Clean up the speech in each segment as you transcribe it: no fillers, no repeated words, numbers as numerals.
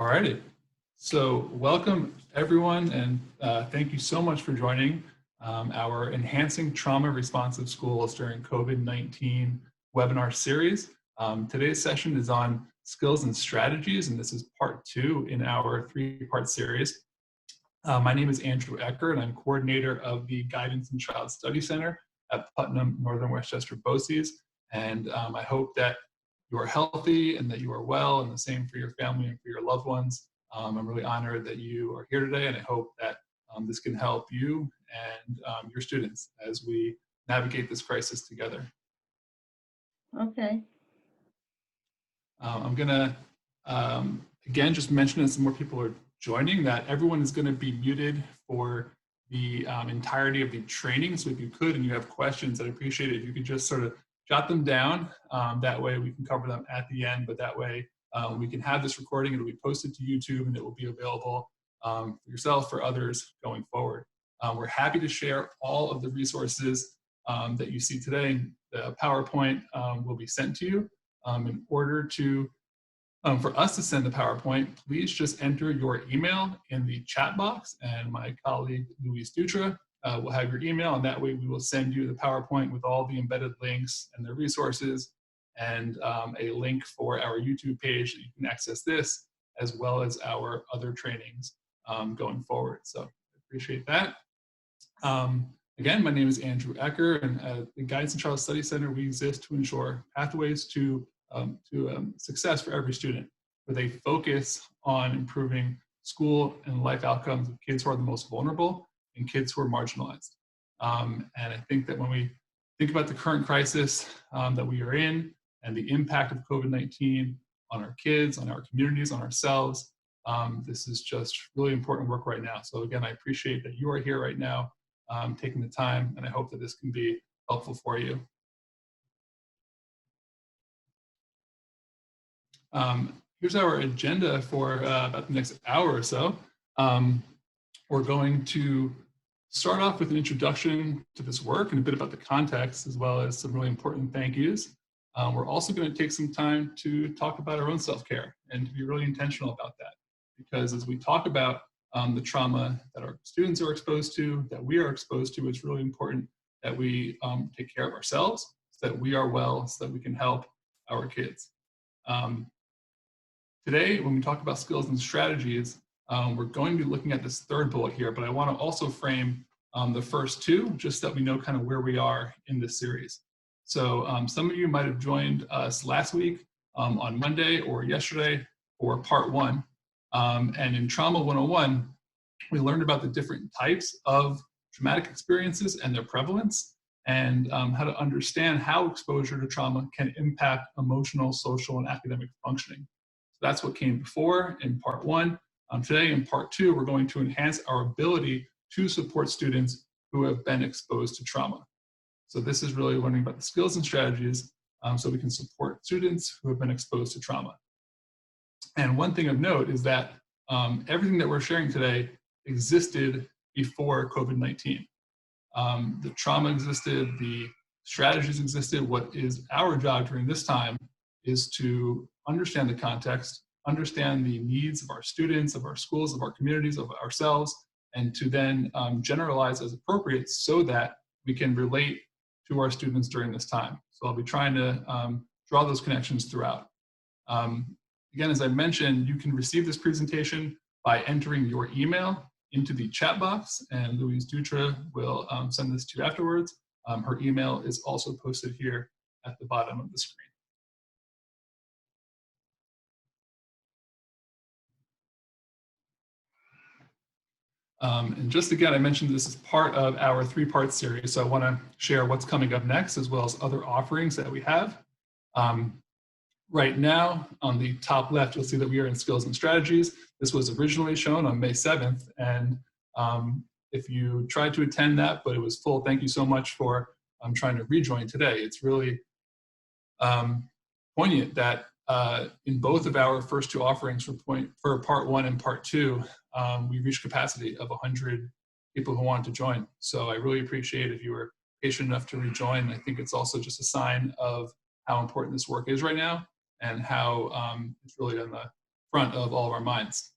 Alrighty, so welcome everyone, and thank you so much for joining our Enhancing Trauma Responsive Schools during COVID-19 webinar series. Today's session is on skills and strategies, and this is part 2 in our 3-part series. My name is Andrew Ecker, and I'm coordinator of the Guidance and Child Study Center at Putnam Northern Westchester BOCES, and I hope that you are healthy and that you are well, and the same for your family and for your loved ones. I'm really honored that you are here today, and I hope that this can help you and your students as we navigate this crisis together. Okay. I'm gonna, again, just mention as more people are joining that everyone is gonna be muted for the entirety of the training. So if you could and you have questions, I'd appreciate it if you could just sort of jot them down. That way we can cover them at the end, but that way we can have this recording. It'll be posted to YouTube and it will be available for yourself, for others going forward. We're happy to share all of the resources that you see today. The PowerPoint will be sent to you. In order to, for us to send the PowerPoint, please just enter your email in the chat box, and my colleague Louise Dutra will have your email, and that way we will send you the PowerPoint with all the embedded links and the resources, and a link for our YouTube page that you can access this, as well as our other trainings going forward. So I appreciate that. Again, my name is Andrew Ecker, and at the Guidance and Child Study Center, we exist to ensure pathways to success for every student, with a focus on improving school and life outcomes of kids who are the most vulnerable and kids who are marginalized. And I think that when we think about the current crisis that we are in and the impact of COVID-19 on our kids, on our communities, on ourselves, this is just really important work right now. So again, I appreciate that you are here right now, taking the time, and I hope that this can be helpful for you. Here's our agenda for about the next hour or so. We're going to start off with an introduction to this work and a bit about the context, as well as some really important thank yous. We're also going to take some time to talk about our own self-care and to be really intentional about that. Because as we talk about the trauma that our students are exposed to, that we are exposed to, it's really important that we take care of ourselves, so that we are well, so that we can help our kids. Today, when we talk about skills and strategies, we're going to be looking at this third bullet here, but I want to also frame the first two, just so that we know kind of where we are in this series. So some of you might have joined us last week on Monday or yesterday for part 1. And in Trauma 101, we learned about the different types of traumatic experiences and their prevalence, and how to understand how exposure to trauma can impact emotional, social, and academic functioning. So that's what came before in part 1. Today in part 2, we're going to enhance our ability to support students who have been exposed to trauma. So this is really learning about the skills and strategies so we can support students who have been exposed to trauma. And one thing of note is that everything that we're sharing today existed before COVID-19. The trauma existed, the strategies existed. What is our job during this time is to understand the context, understand the needs of our students, of our schools, of our communities, of ourselves, and to then generalize as appropriate so that we can relate to our students during this time. So I'll be trying to draw those connections throughout. Again, as I mentioned, you can receive this presentation by entering your email into the chat box, and Louise Dutra will send this to you afterwards. Her email is also posted here at the bottom of the screen. And just again, I mentioned this is part of our 3-part series, so I want to share what's coming up next, as well as other offerings that we have. Right now, on the top left, you'll see that we are in skills and strategies. This was originally shown on May 7th, and if you tried to attend that, but it was full, thank you so much for trying to rejoin today. It's really poignant that in both of our first 2 offerings for part 1 and part 2, we reached capacity of 100 people who wanted to join. So I really appreciate if you were patient enough to rejoin. I think it's also just a sign of how important this work is right now, and how it's really on the front of all of our minds.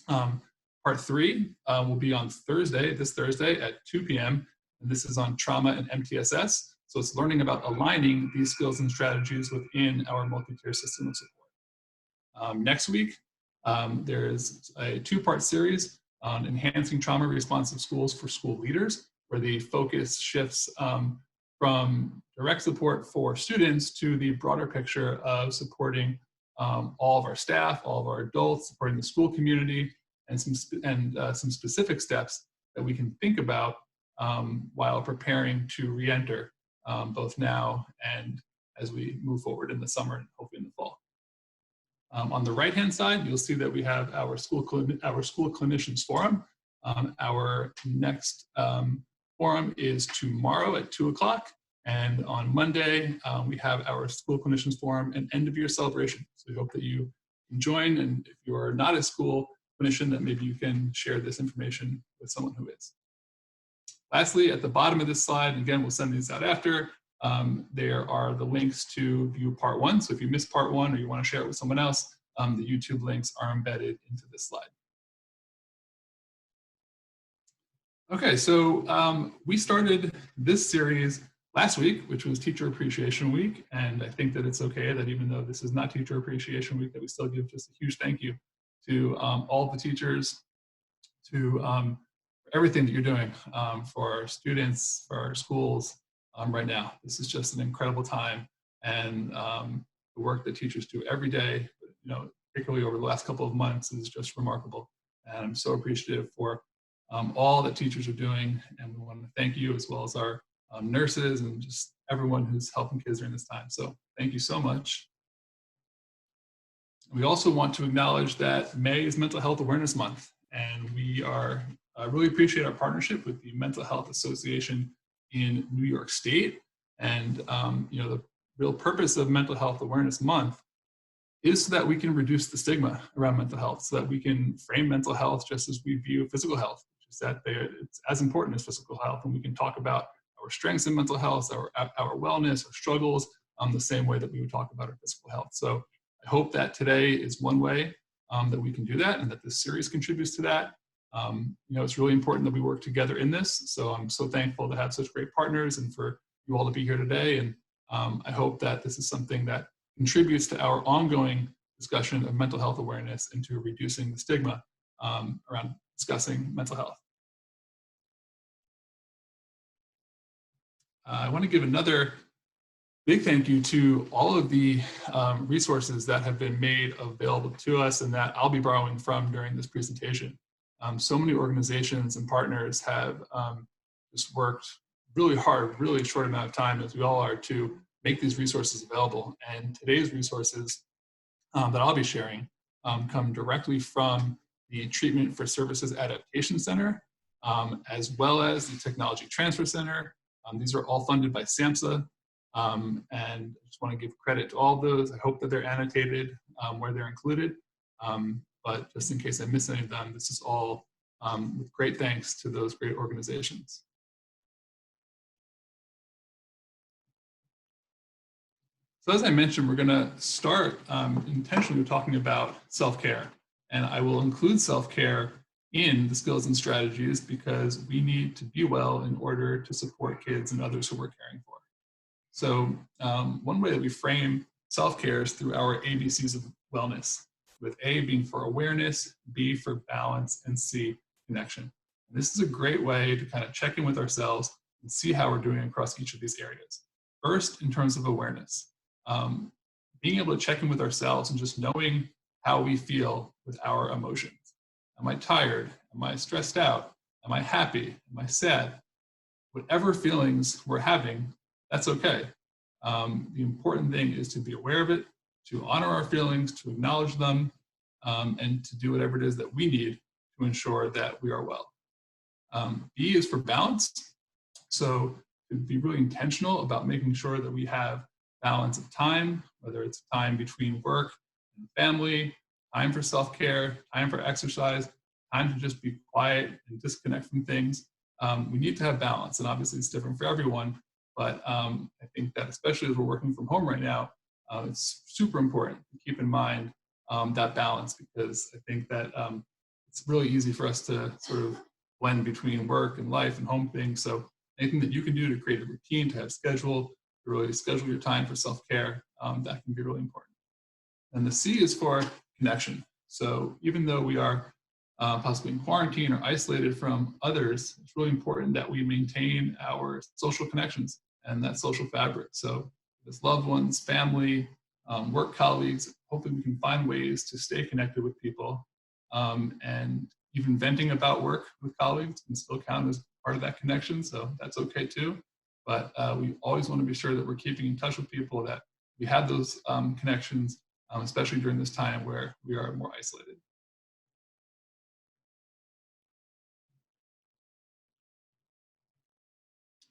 Part 3 will be on this Thursday at 2 p.m. And this is on trauma and MTSS. So it's learning about aligning these skills and strategies within our multi-tier system of support. Next week, there's a 2-part series on enhancing trauma responsive schools for school leaders, where the focus shifts from direct support for students to the broader picture of supporting all of our staff, all of our adults, supporting the school community, and some specific steps that we can think about while preparing to re-enter both now and as we move forward in the summer and hopefully in the fall. On the right-hand side, you'll see that we have our school clinicians forum. Our next forum is tomorrow at 2 o'clock. And on Monday, we have our school clinicians forum and end of year celebration. So we hope that you can join. And if you are not a school clinician, that maybe you can share this information with someone who is. Lastly, at the bottom of this slide, again, we'll send these out after, there are the links to view part 1. So if you missed part 1 or you want to share it with someone else, the YouTube links are embedded into this slide. Okay, so we started this series last week, which was Teacher Appreciation Week. And I think that it's okay that even though this is not Teacher Appreciation Week, that we still give just a huge thank you to all the teachers, to everything that you're doing for our students, for our schools right now. This is just an incredible time. And the work that teachers do every day, particularly over the last couple of months, is just remarkable. And I'm so appreciative for all that teachers are doing. And we want to thank you, as well as our nurses and just everyone who's helping kids during this time. So thank you so much. We also want to acknowledge that May is Mental Health Awareness Month, and we really appreciate our partnership with the Mental Health Association in New York State. And the real purpose of Mental Health Awareness Month is so that we can reduce the stigma around mental health, so that we can frame mental health just as we view physical health, which is that it's as important as physical health, and we can talk about our strengths in mental health, our wellness, our struggles, the same way that we would talk about our physical health. So I hope that today is one way that we can do that, and that this series contributes to that. It's really important that we work together in this. So I'm so thankful to have such great partners and for you all to be here today. And I hope that this is something that contributes to our ongoing discussion of mental health awareness and to reducing the stigma around discussing mental health. I want to give another big thank you to all of the resources that have been made available to us and that I'll be borrowing from during this presentation. So many organizations and partners have just worked really hard, really short amount of time, as we all are, to make these resources available. And today's resources that I'll be sharing come directly from the Treatment for Services Adaptation Center, as well as the Technology Transfer Center. These are all funded by SAMHSA. And I just want to give credit to all of those. I hope that they're annotated where they're included. But just in case I miss any of them, this is all with great thanks to those great organizations. So as I mentioned, we're going to start intentionally talking about self-care. And I will include self-care in the skills and strategies because we need to be well in order to support kids and others who we're caring for. So one way that we frame self-care is through our ABCs of wellness, with A being for awareness, B for balance, and C, connection. And this is a great way to kind of check in with ourselves and see how we're doing across each of these areas. First, in terms of awareness, being able to check in with ourselves and just knowing how we feel with our emotions. Am I tired? Am I stressed out? Am I happy? Am I sad? Whatever feelings we're having, that's okay. The important thing is to be aware of it, to honor our feelings, to acknowledge them, and to do whatever it is that we need to ensure that we are well. B is for balance. So to be really intentional about making sure that we have balance of time, whether it's time between work and family, time for self-care, time for exercise, time to just be quiet and disconnect from things. We need to have balance, and obviously it's different for everyone, but I think that especially as we're working from home right now, it's super important to keep in mind that balance, because I think that it's really easy for us to sort of blend between work and life and home things. So anything that you can do to create a routine, to have schedule, to really schedule your time for self-care, that can be really important. And the C is for connection. So even though we are possibly in quarantine or isolated from others, it's really important that we maintain our social connections and that social fabric. So with loved ones, family, work colleagues, hopefully we can find ways to stay connected with people. And even venting about work with colleagues can still count as part of that connection, so that's okay too. But we always want to be sure that we're keeping in touch with people, that we have those connections, especially during this time where we are more isolated.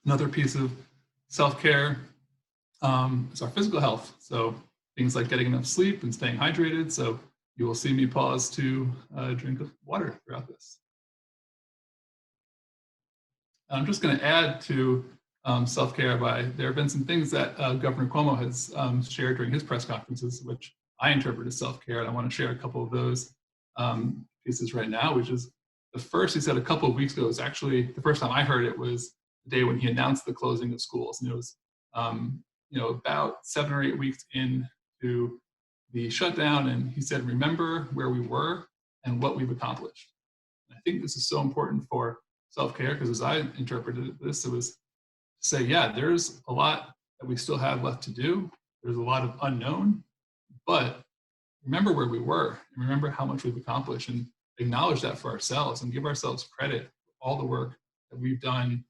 Another piece of self-care is our physical health. So things like getting enough sleep and staying hydrated. So you will see me pause to drink water throughout this. I'm just going to add to self-care there have been some things that Governor Cuomo has shared during his press conferences, which I interpret as self-care, and I want to share a couple of those pieces right now, which is the first he said a couple of weeks ago. Was actually the first time I heard it was the day when he announced the closing of schools, and it was about 7 or 8 weeks into the shutdown, and he said, "Remember where we were and what we've accomplished." And I think this is so important for self-care, because as I interpreted this, it was to say, yeah, there's a lot that we still have left to do. There's a lot of unknown, but remember where we were and remember how much we've accomplished, and acknowledge that for ourselves and give ourselves credit for all the work that we've done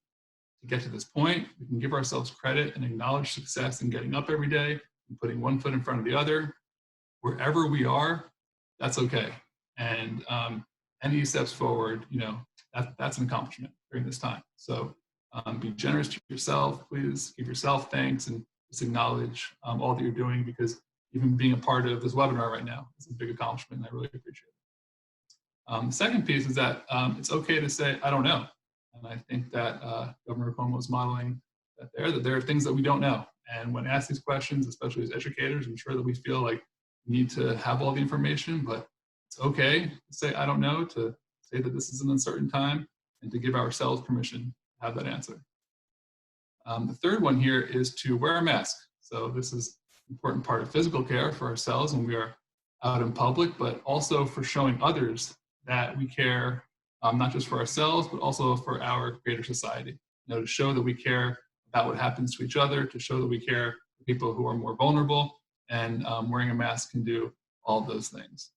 to get to this point. We can give ourselves credit and acknowledge success in getting up every day and putting one foot in front of the other. Wherever we are, that's okay. And any steps forward, that's an accomplishment during this time. So be generous to yourself, please give yourself thanks, and just acknowledge all that you're doing, because even being a part of this webinar right now is a big accomplishment, and I really appreciate it. The second piece is that it's okay to say, I don't know. And I think that Governor Cuomo is modeling that there are things that we don't know. And when asked these questions, especially as educators, I'm sure that we feel like we need to have all the information, but it's okay to say, I don't know, to say that this is an uncertain time, and to give ourselves permission to have that answer. The third one here is to wear a mask. So this is an important part of physical care for ourselves when we are out in public, but also for showing others that we care, not just for ourselves, but also for our greater society. To show that we care about what happens to each other, to show that we care for people who are more vulnerable, and wearing a mask can do all of those things.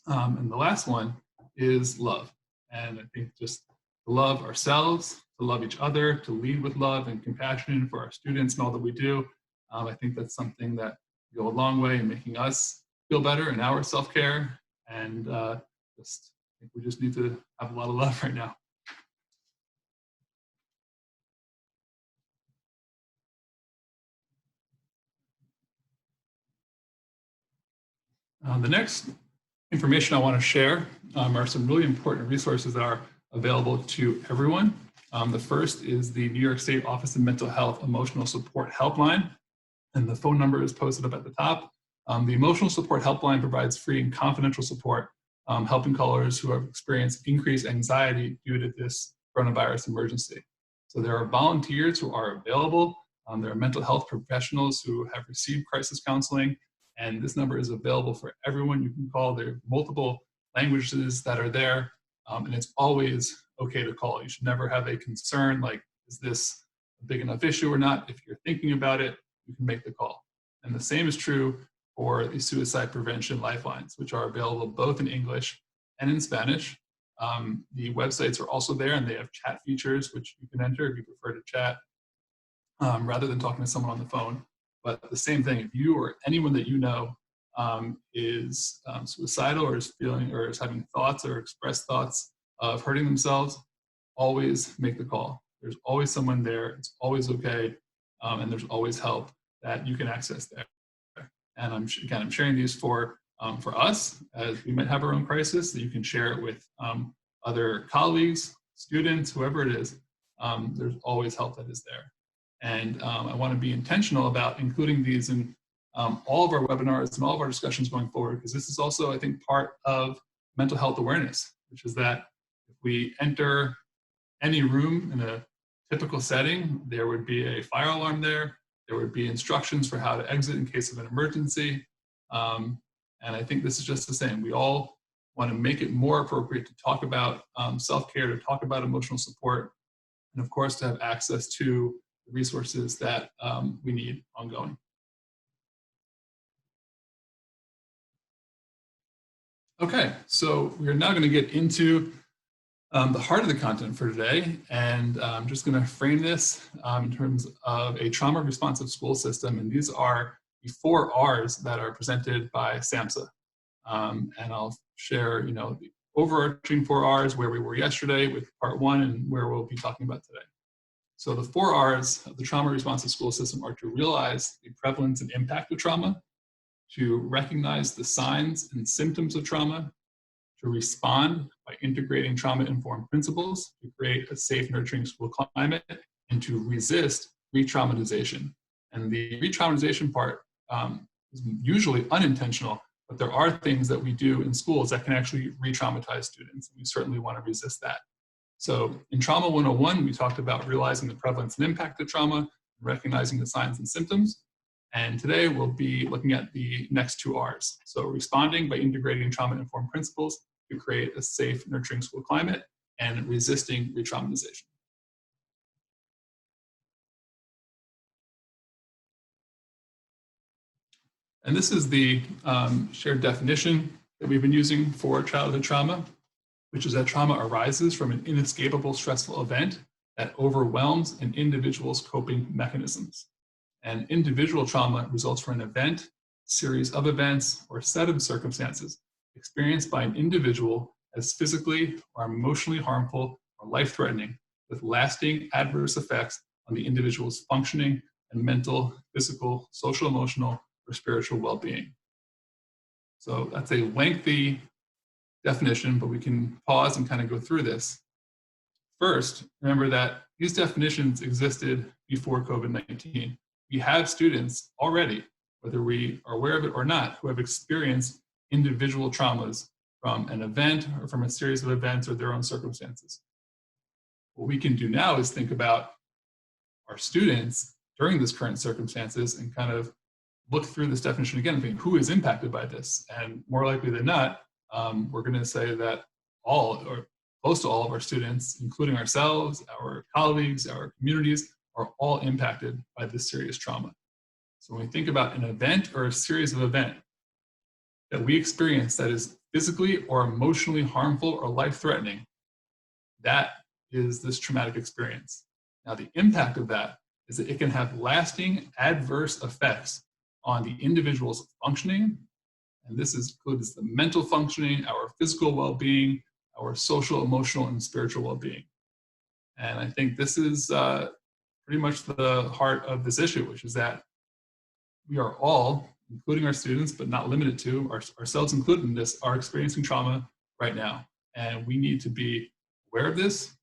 And the last one is love. And I think just to love ourselves, to love each other, to lead with love and compassion for our students and all that we do. I think that's something that go a long way in making us feel better in our self-care. And I think we just need to have a lot of love right now. The next information I want to share are some really important resources that are available to everyone. The first is the New York State Office of Mental Health Emotional Support Helpline, and the phone number is posted up at the top. The Emotional Support Helpline provides free and confidential support, helping callers who have experienced increased anxiety due to this coronavirus emergency. So there are volunteers who are available. There are mental health professionals who have received crisis counseling, and this number is available for everyone. You can call. There are multiple languages that are there, and it's always okay to call. You should never have a concern like, is this a big enough issue or not? If you're thinking about it, you can make the call. And the same is true for the suicide prevention lifelines, which are available both in English and in Spanish. The websites are also there, and they have chat features, which you can enter if you prefer to chat rather than talking to someone on the phone. But the same thing, if you or anyone that you know is suicidal, or is feeling, or is having thoughts or expressed thoughts of hurting themselves, always make the call. There's always someone there. It's always okay, and there's always help that you can access there. And I'm sharing these for us, as we might have our own crisis, that you can share it with other colleagues, students, whoever it is. There's always help that is there. And I want to be intentional about including these in all of our webinars and all of our discussions going forward, because this is also, I think, part of mental health awareness, which is that if we enter any room in a typical setting, there would be a fire alarm there. There would be instructions for how to exit in case of an emergency. And I think this is just the same. We all want to make it more appropriate to talk about self-care, to talk about emotional support, and of course, to have access to the resources that we need ongoing. Okay, so we're now going to get into the heart of the content for today, and I'm just going to frame this in terms of a trauma responsive school system, and these are the 4 R's that are presented by SAMHSA. And I'll share, the overarching 4 R's, where we were yesterday with part 1 and where we'll be talking about today. So the 4 R's of the trauma responsive school system are to realize the prevalence and impact of trauma, to recognize the signs and symptoms of trauma, to respond by integrating trauma-informed principles to create a safe, nurturing school climate, and to resist re-traumatization. And the re-traumatization part is usually unintentional, but there are things that we do in schools that can actually re-traumatize students, and we certainly want to resist that. So in Trauma 101, we talked about realizing the prevalence and impact of trauma, and recognizing the signs and symptoms. And today we'll be looking at the next 2 R's. So responding by integrating trauma-informed principles to create a safe, nurturing school climate, and resisting re-traumatization. And this is the shared definition that we've been using for childhood trauma, which is that trauma arises from an inescapable stressful event that overwhelms an individual's coping mechanisms. And individual trauma results from an event, series of events, or set of circumstances experienced by an individual as physically or emotionally harmful or life-threatening, with lasting adverse effects on the individual's functioning and mental, physical, social, emotional, or spiritual well-being. So that's a lengthy definition, but we can pause and kind of go through this. First, remember that these definitions existed before COVID-19. We have students already, whether we are aware of it or not, who have experienced individual traumas from an event or from a series of events or their own circumstances. What we can do now is think about our students during this current circumstances and kind of look through this definition again and think, who is impacted by this? And more likely than not, we're going to say that all or close to all of our students, including ourselves, our colleagues, our communities, are all impacted by this serious trauma. So when we think about an event or a series of events that we experience that is physically or emotionally harmful or life-threatening, that is this traumatic experience. Now, the impact of that is that it can have lasting adverse effects on the individual's functioning, and this includes the mental functioning, our physical well-being, our social, emotional, and spiritual well-being. And I think this is pretty much the heart of this issue, which is that we are all, including our students, but not limited to, ourselves included in this, are experiencing trauma right now. And we need to be aware of this,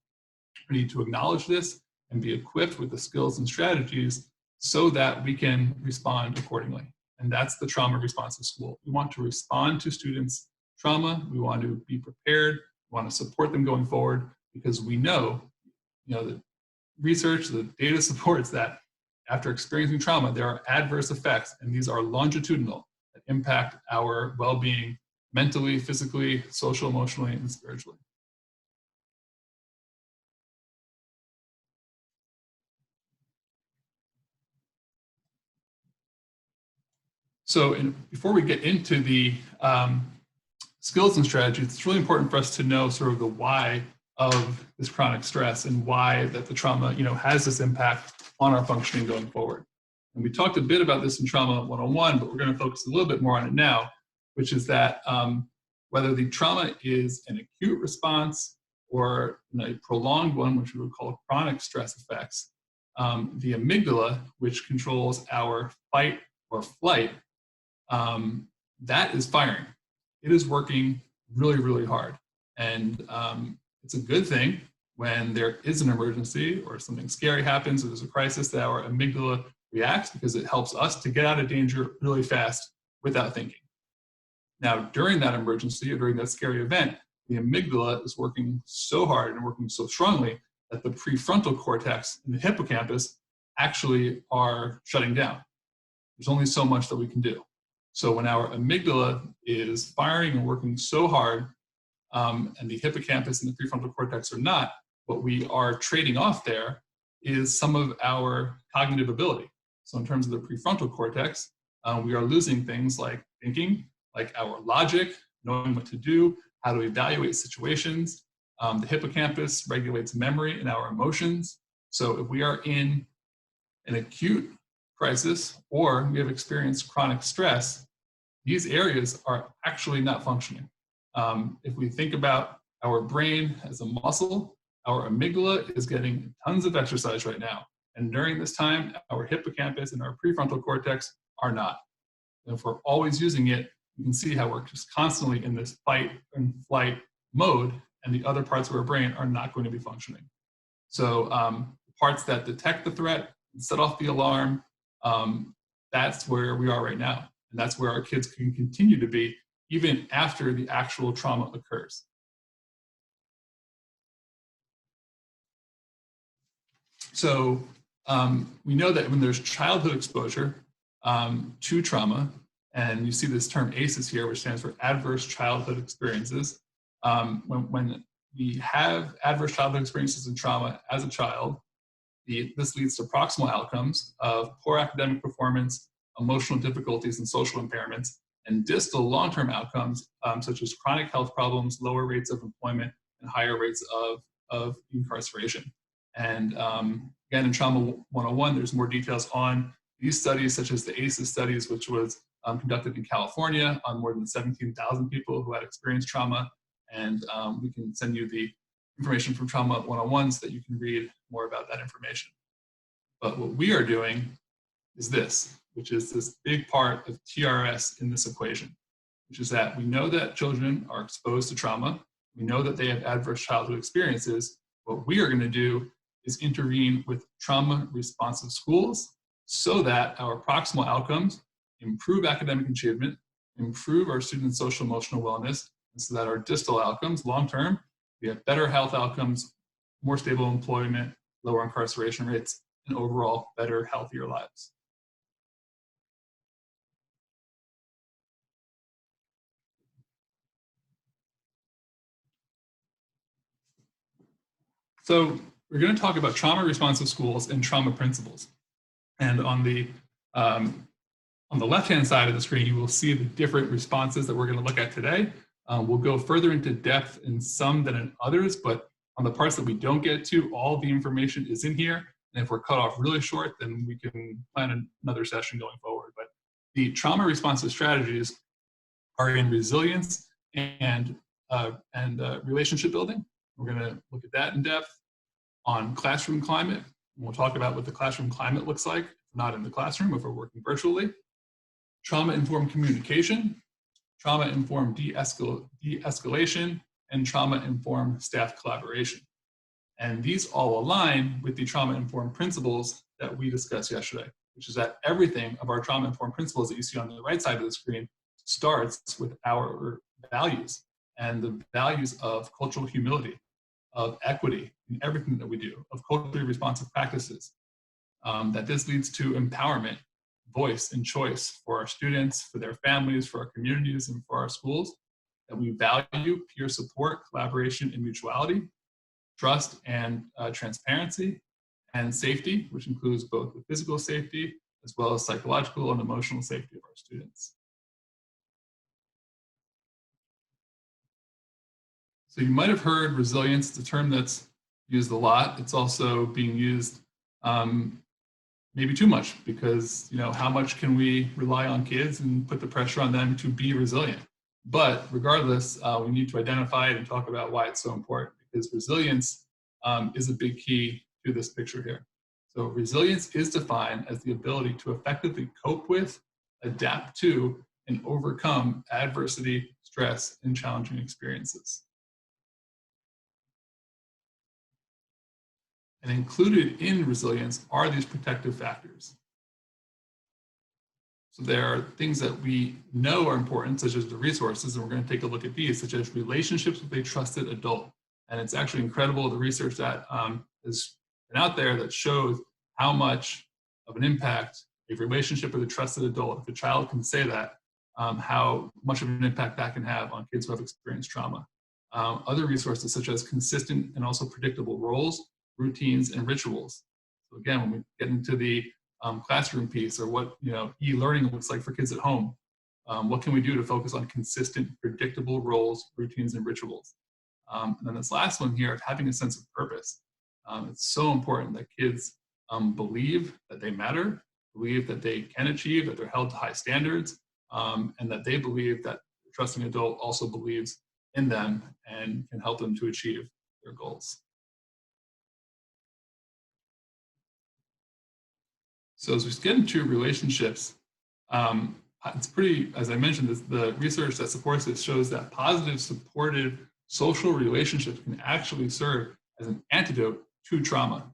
we need to acknowledge this, and be equipped with the skills and strategies so that we can respond accordingly. And that's the trauma responsive school. We want to respond to students' trauma, we want to be prepared, we want to support them going forward, because we know, the research, the data supports that after experiencing trauma, there are adverse effects, and these are longitudinal, that impact our well-being mentally, physically, social, emotionally, and spiritually. So before we get into the skills and strategies, it's really important for us to know sort of the why of this chronic stress and why that the trauma, has this impact on our functioning going forward. And we talked a bit about this in Trauma 101, but we're going to focus a little bit more on it now, which is that whether the trauma is an acute response or a prolonged one, which we would call chronic stress effects, the amygdala, which controls our fight or flight, that is firing. It is working really, really hard. And it's a good thing when there is an emergency or something scary happens or there's a crisis that our amygdala reacts because it helps us to get out of danger really fast without thinking. Now, during that emergency or during that scary event, the amygdala is working so hard and working so strongly that the prefrontal cortex and the hippocampus actually are shutting down. There's only so much that we can do. So when our amygdala is firing and working so hard, and the hippocampus and the prefrontal cortex are not, what we are trading off there is some of our cognitive ability. So in terms of the prefrontal cortex, we are losing things like thinking, like our logic, knowing what to do, how to evaluate situations. The hippocampus regulates memory and our emotions. So if we are in an acute crisis or we have experienced chronic stress, these areas are actually not functioning. If we think about our brain as a muscle, our amygdala is getting tons of exercise right now. And during this time, our hippocampus and our prefrontal cortex are not. And if we're always using it, you can see how we're just constantly in this fight and flight mode, and the other parts of our brain are not going to be functioning. So parts that detect the threat and set off the alarm, that's where we are right now. And that's where our kids can continue to be even after the actual trauma occurs. So we know that when there's childhood exposure to trauma, and you see this term ACEs here, which stands for adverse childhood experiences. When we have adverse childhood experiences and trauma as a child, this leads to proximal outcomes of poor academic performance, emotional difficulties, and social impairments, and distal long-term outcomes such as chronic health problems, lower rates of employment, and higher rates of incarceration. And again, in Trauma 101, there's more details on these studies, such as the ACEs studies, which was conducted in California on more than 17,000 people who had experienced trauma. And we can send you the information from Trauma 101 so that you can read more about that information. But what we are doing is this, which is this big part of TRS in this equation, which is that we know that children are exposed to trauma. We know that they have adverse childhood experiences. What we are going to do is intervene with trauma-responsive schools so that our proximal outcomes improve academic achievement, improve our students' social emotional wellness, and so that our distal outcomes, long-term, we have better health outcomes, more stable employment, lower incarceration rates, and overall better, healthier lives. So we're going to talk about trauma-responsive schools and trauma principles. And on the left-hand side of the screen, you will see the different responses that we're going to look at today. We'll go further into depth in some than in others, but on the parts that we don't get to, all the information is in here. And if we're cut off really short, then we can plan another session going forward. But the trauma-responsive strategies are in resilience and relationship building. We're going to look at that in depth. On classroom climate, we'll talk about what the classroom climate looks like, not in the classroom, if we're working virtually. Trauma-informed communication, trauma-informed de-escalation, and trauma-informed staff collaboration. And these all align with the trauma-informed principles that we discussed yesterday, which is that everything of our trauma-informed principles that you see on the right side of the screen starts with our values and the values of cultural humility, of equity in everything that we do, of culturally responsive practices, that this leads to empowerment, voice, and choice for our students, for their families, for our communities, and for our schools, that we value peer support, collaboration, and mutuality, trust and transparency, and safety, which includes both the physical safety as well as psychological and emotional safety of our students. So you might have heard resilience. It's a term that's used a lot. It's also being used maybe too much because, you know, how much can we rely on kids and put the pressure on them to be resilient? But regardless, we need to identify it and talk about why it's so important, because resilience is a big key to this picture here. So resilience is defined as the ability to effectively cope with, adapt to, and overcome adversity, stress, and challenging experiences. And included in resilience are these protective factors. So there are things that we know are important, such as the resources, and we're going to take a look at these, such as relationships with a trusted adult. And it's actually incredible, the research that has been out there that shows how much of an impact a relationship with a trusted adult, if a child can say that, how much of an impact that can have on kids who have experienced trauma. Other resources such as consistent and also predictable roles, routines, and rituals. So again, when we get into the classroom piece, or what e-learning looks like for kids at home, what can we do to focus on consistent, predictable roles, routines, and rituals? And then this last one here of having a sense of purpose. It's so important that kids believe that they matter, believe that they can achieve, that they're held to high standards, and that they believe that the trusting adult also believes in them and can help them to achieve their goals. So as we get into relationships, it's pretty, as I mentioned, the research that supports this shows that positive, supportive social relationships can actually serve as an antidote to trauma.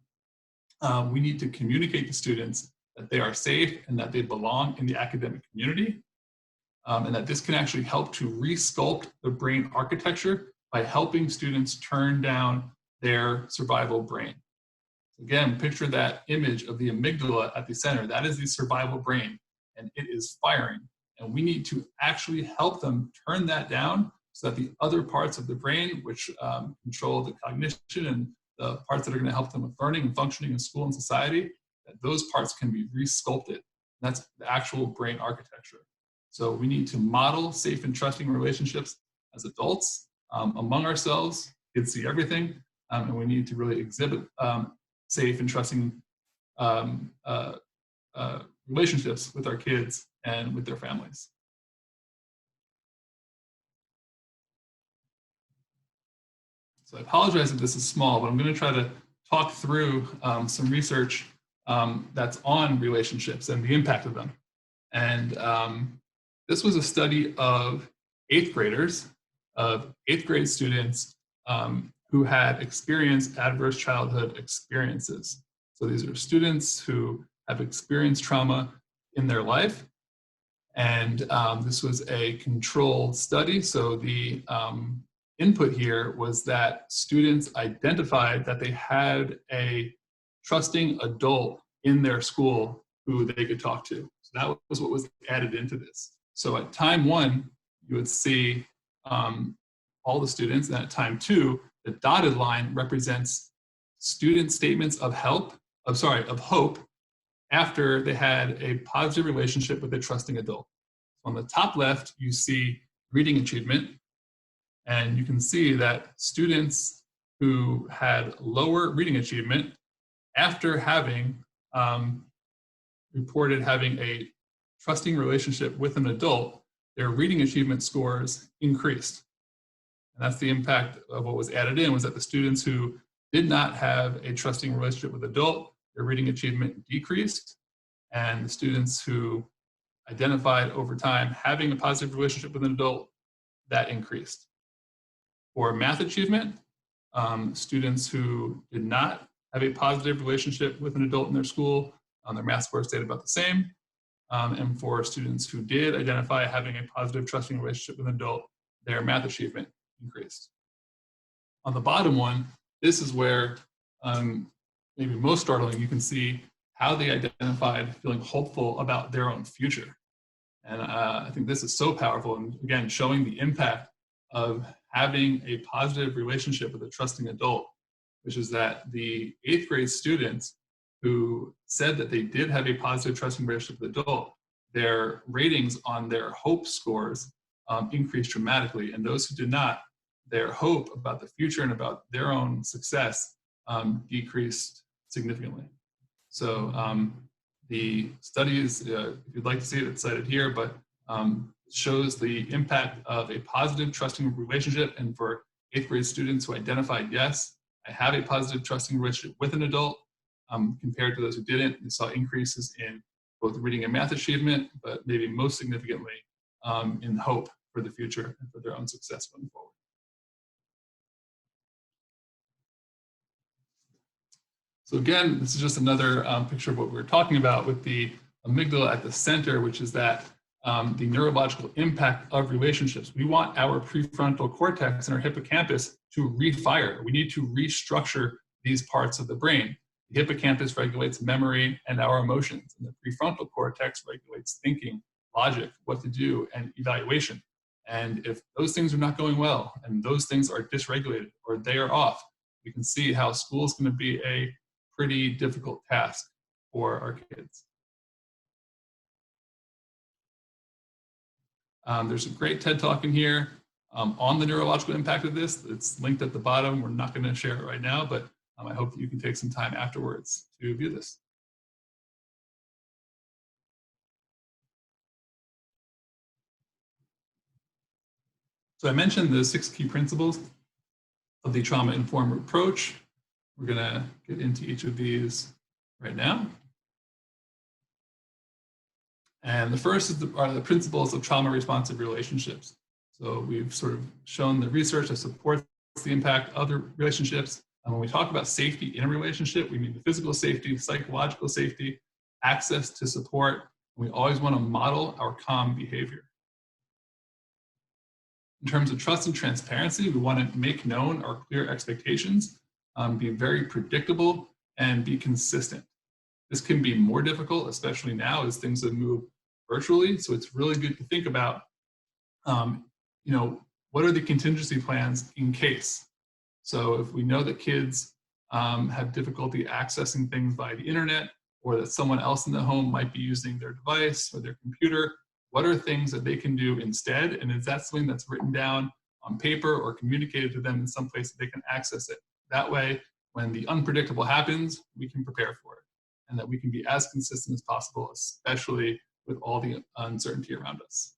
We need to communicate to students that they are safe and that they belong in the academic community, and that this can actually help to resculpt the brain architecture by helping students turn down their survival brain. Again, picture that image of the amygdala at the center. That is the survival brain, and it is firing. And we need to actually help them turn that down so that the other parts of the brain, which control the cognition and the parts that are going to help them with learning and functioning in school and society, that those parts can be resculpted. And that's the actual brain architecture. So we need to model safe and trusting relationships as adults among ourselves. Kids see everything, and we need to really exhibit safe and trusting relationships with our kids and with their families. So I apologize if this is small, but I'm going to try to talk through some research that's on relationships and the impact of them. And this was a study of 8th graders, of 8th grade students who had experienced adverse childhood experiences. So these are students who have experienced trauma in their life. And this was a controlled study. So the input here was that students identified that they had a trusting adult in their school who they could talk to. So that was what was added into this. So at time 1, you would see all the students, and at time 2, the dotted line represents student statements of hope after they had a positive relationship with a trusting adult. On the top left, you see reading achievement, and you can see that students who had lower reading achievement after having reported having a trusting relationship with an adult, their reading achievement scores increased. And that's the impact of what was added in, was that the students who did not have a trusting relationship with adult, their reading achievement decreased, and the students who identified over time having a positive relationship with an adult, that increased. For math achievement, students who did not have a positive relationship with an adult in their school, their math scores stayed about the same. And for students who did identify having a positive trusting relationship with an adult, their math achievement increased. On the bottom one, this is where maybe most startling, you can see how they identified feeling hopeful about their own future. And I think this is so powerful, and again, showing the impact of having a positive relationship with a trusting adult, which is that the 8th grade students who said that they did have a positive trusting relationship with adult, their ratings on their hope scores increased dramatically, and those who did not, their hope about the future and about their own success decreased significantly. So the studies, if you'd like to see it, it's cited here, but shows the impact of a positive trusting relationship. And for 8th grade students who identified, yes, I have a positive trusting relationship with an adult, compared to those who didn't, we saw increases in both reading and math achievement, but maybe most significantly in hope for the future and for their own success going forward. So again, this is just another picture of what we were talking about with the amygdala at the center, which is that the neurological impact of relationships. We want our prefrontal cortex and our hippocampus to refire. We need to restructure these parts of the brain. The hippocampus regulates memory and our emotions, and the prefrontal cortex regulates thinking, logic, what to do, and evaluation. And if those things are not going well, and those things are dysregulated or they are off, we can see how school is going to be a pretty difficult task for our kids. There's a great TED Talk in here on the neurological impact of this. It's linked at the bottom. We're not going to share it right now, but I hope that you can take some time afterwards to view this. So I mentioned the 6 key principles of the trauma-informed approach. We're going to get into each of these right now. And the first are the principles of trauma-responsive relationships. So we've sort of shown the research that supports the impact of the relationships. And when we talk about safety in a relationship, we mean the physical safety, psychological safety, access to support. We always want to model our calm behavior. In terms of trust and transparency, we want to make known our clear expectations, be very predictable, and be consistent. This can be more difficult, especially now as things have moved virtually. So it's really good to think about, what are the contingency plans in case? So if we know that kids have difficulty accessing things via the internet, or that someone else in the home might be using their device or their computer, what are things that they can do instead? And is that something that's written down on paper or communicated to them in some place that they can access it? That way, when the unpredictable happens, we can prepare for it, and that we can be as consistent as possible, especially with all the uncertainty around us.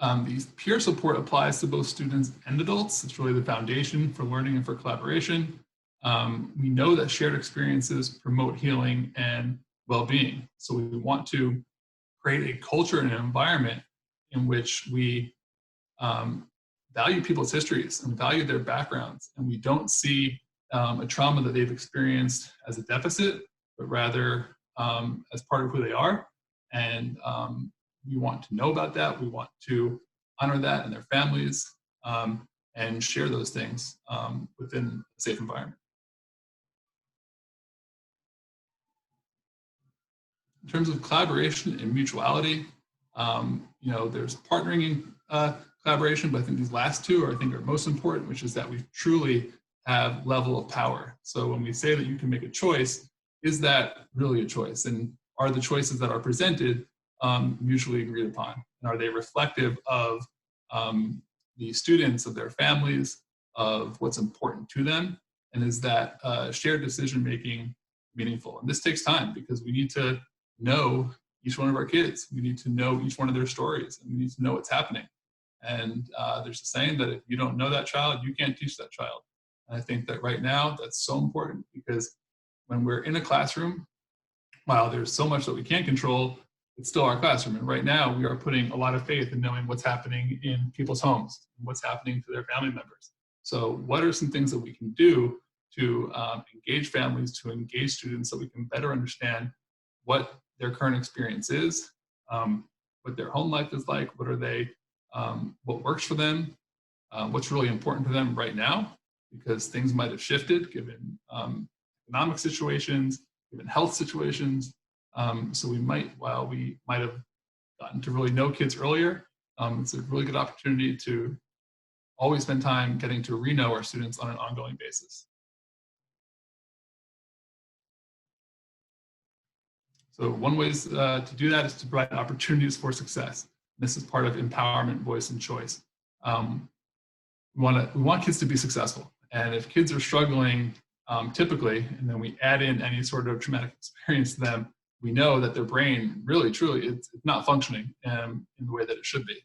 The peer support applies to both students and adults. It's really the foundation for learning and for collaboration. We know that shared experiences promote healing and well-being. So we want to create a culture and an environment in which we value people's histories and value their backgrounds. And we don't see a trauma that they've experienced as a deficit, but rather as part of who they are. And we want to know about that. We want to honor that and their families and share those things within a safe environment. In terms of collaboration and mutuality, there's partnering in collaboration, but I think these last two are most important, which is that we truly have level of power. So when we say that you can make a choice, is that really a choice? And are the choices that are presented mutually agreed upon? And are they reflective of the students, of their families, of what's important to them? And is that shared decision-making meaningful? And this takes time because we need to know each one of our kids. We need to know each one of their stories, and we need to know what's happening. And there's a saying that if you don't know that child, you can't teach that child. And I think that right now that's so important, because when we're in a classroom, while there's so much that we can't control, it's still our classroom. And right now we are putting a lot of faith in knowing what's happening in people's homes and what's happening to their family members. So what are some things that we can do to engage families, to engage students, so we can better understand what their current experience is, what their home life is like, what works for them, what's really important to them right now, because things might have shifted given economic situations, given health situations. So while we might have gotten to really know kids earlier, it's a really good opportunity to always spend time getting to re-know our students on an ongoing basis. So one way to do that is to provide opportunities for success. This is part of empowerment, voice, and choice. We want kids to be successful. And if kids are struggling typically, and then we add in any sort of traumatic experience to them, we know that their brain really, truly, it's not functioning in the way that it should be.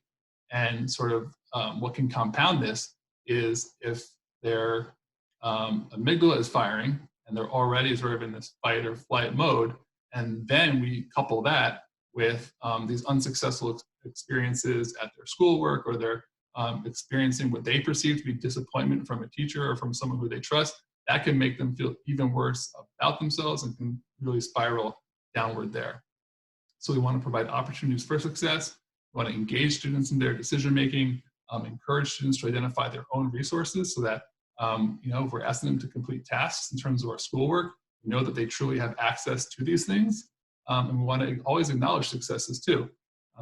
And sort of what can compound this is if their amygdala is firing and they're already sort of in this fight or flight mode, and then we couple that with these unsuccessful experiences at their schoolwork, or they're experiencing what they perceive to be disappointment from a teacher or from someone who they trust, that can make them feel even worse about themselves and can really spiral downward there. So we want to provide opportunities for success. We want to engage students in their decision-making, encourage students to identify their own resources so that, if we're asking them to complete tasks in terms of our schoolwork, we know that they truly have access to these things. And we want to always acknowledge successes too.